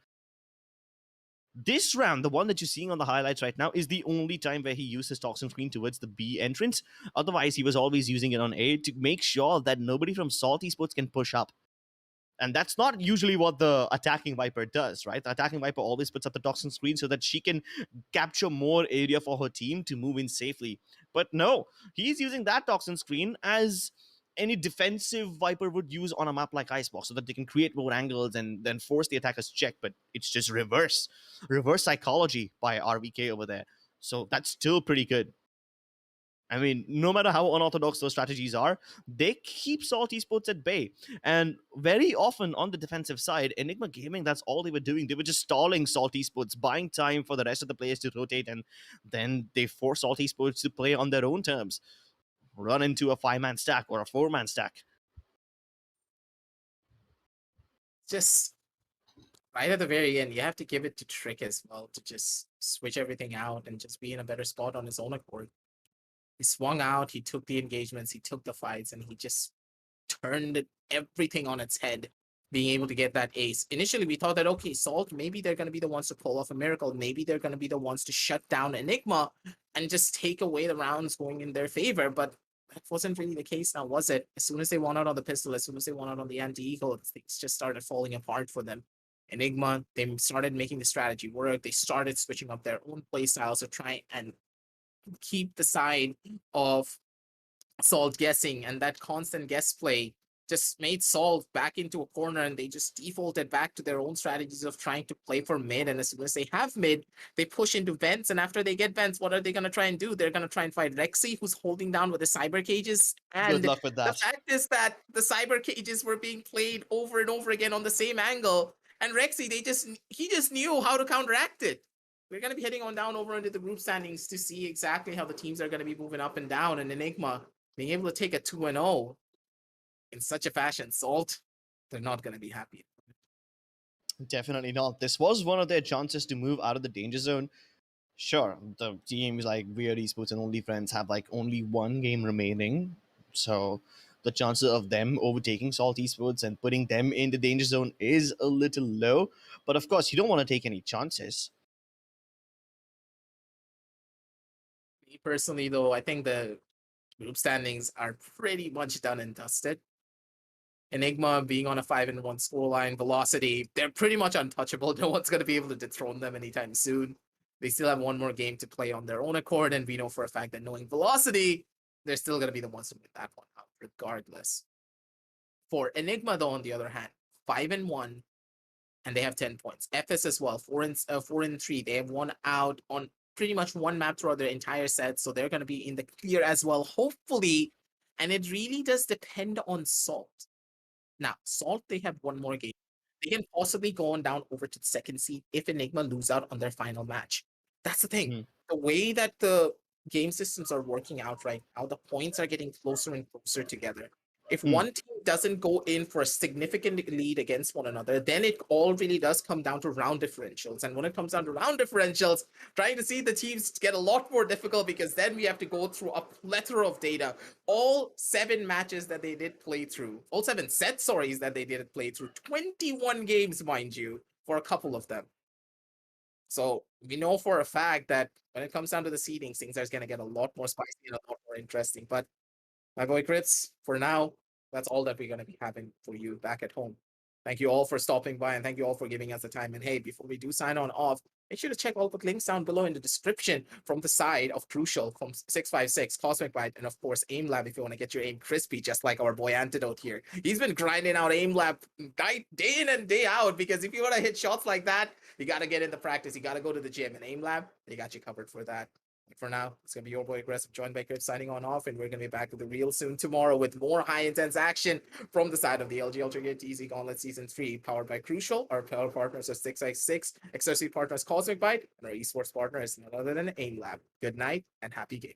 This round, the one that you're seeing on the highlights right now, is the only time where he used his toxin screen towards the B entrance. Otherwise, he was always using it on A to make sure that nobody from Salt Esports can push up. And that's not usually what the attacking Viper does, right? The attacking Viper always puts up the toxin screen so that she can capture more area for her team to move in safely. But no, he's using that toxin screen as any defensive Viper would use on a map like Icebox so that they can create more angles and then force the attacker's check. But it's just reverse psychology by RVK over there. So that's still pretty good. I mean, no matter how unorthodox those strategies are, they keep Salt Esports at bay. And very often on the defensive side, Enigma Gaming, that's all they were doing. They were just stalling Salt Esports, buying time for the rest of the players to rotate, and then they force Salt Esports to play on their own terms. Run into a 5-man stack or a 4-man stack. Just right at the very end, you have to give it to Trick as well to just switch everything out and just be in a better spot on his own accord. He swung out, he took the engagements, he took the fights, and he just turned everything on its head, being able to get that ace. Initially, we thought that, okay, Salt, maybe they're going to be the ones to pull off a miracle. Maybe they're going to be the ones to shut down Enigma and just take away the rounds going in their favor. But that wasn't really the case now, was it? As soon as they won out on the pistol, as soon as they won out on the anti-eagle, things just started falling apart for them. Enigma, they started making the strategy work. They started switching up their own play styles to try and keep the side of Salt guessing, and that constant guess play just made Salt back into a corner, and they just defaulted back to their own strategies of trying to play for mid. And as soon as they have mid, they push into vents, and after they get vents, what are they going to try and do? They're going to try and fight Rexy, who's holding down with the cyber cages. And good luck with that. The fact is that the cyber cages were being played over and over again on the same angle, and Rexy, he just knew how to counteract it. We're going to be heading on down over into the group standings to see exactly how the teams are going to be moving up and down. And Enigma being able to take a 2-0. in such a fashion, Salt, they're not going to be happy. Definitely not. This was one of their chances to move out of the danger zone. Sure, the teams like Weird Esports and Only Friends have like only one game remaining, so the chances of them overtaking Salt Esports and putting them in the danger zone is a little low. But of course, you don't want to take any chances. Me personally, though, I think the group standings are pretty much done and dusted. Enigma being on a 5-1 scoreline, Velocity, they're pretty much untouchable. No one's going to be able to dethrone them anytime soon. They still have one more game to play on their own accord, and we know for a fact that knowing Velocity, they're still going to be the ones to win that one out, regardless. For Enigma, though, on the other hand, 5-1, and they have 10 points. FS as well, 4-3. They have one out on pretty much one map throughout their entire set, so they're going to be in the clear as well, hopefully. And it really does depend on Salt. Now, Salt, they have one more game. They can possibly go on down over to the second seed if Enigma lose out on their final match. That's the thing. The way that the game systems are working out right now, the points are getting closer and closer together. If one team doesn't go in for a significant lead against one another, then it all really does come down to round differentials. And when it comes down to round differentials, trying to see the teams get a lot more difficult because then we have to go through a plethora of data. All 7 matches that they did play through, all 7 sets, sorry, that they did play through, 21 games, mind you, for a couple of them. So we know for a fact that when it comes down to the seedings, things are going to get a lot more spicy and a lot more interesting. But my boy Crits, for now, that's all that we're going to be having for you back at home. Thank you all for stopping by and thank you all for giving us the time. And hey, before we do sign on off, make sure to check all the links down below in the description from the side of Crucial, from 656, Cosmic Byte, and of course Aimlab if you want to get your aim crispy, just like our boy Antidote here. He's been grinding out Aimlab day in and day out because if you want to hit shots like that, you got to get into practice. You got to go to the gym, and Aimlab, they got you covered for that. But for now, it's going to be your boy Aggressive, joined by Chris, signing on off, and we're going to be back with the real soon tomorrow with more high-intense action from the side of the LG Ultragear Tec Gauntlet Season 3, powered by Crucial. Our power partners are 6x6, accessory partners Cosmic Byte, and our esports partner is none other than Aimlab. Good night, and happy gaming.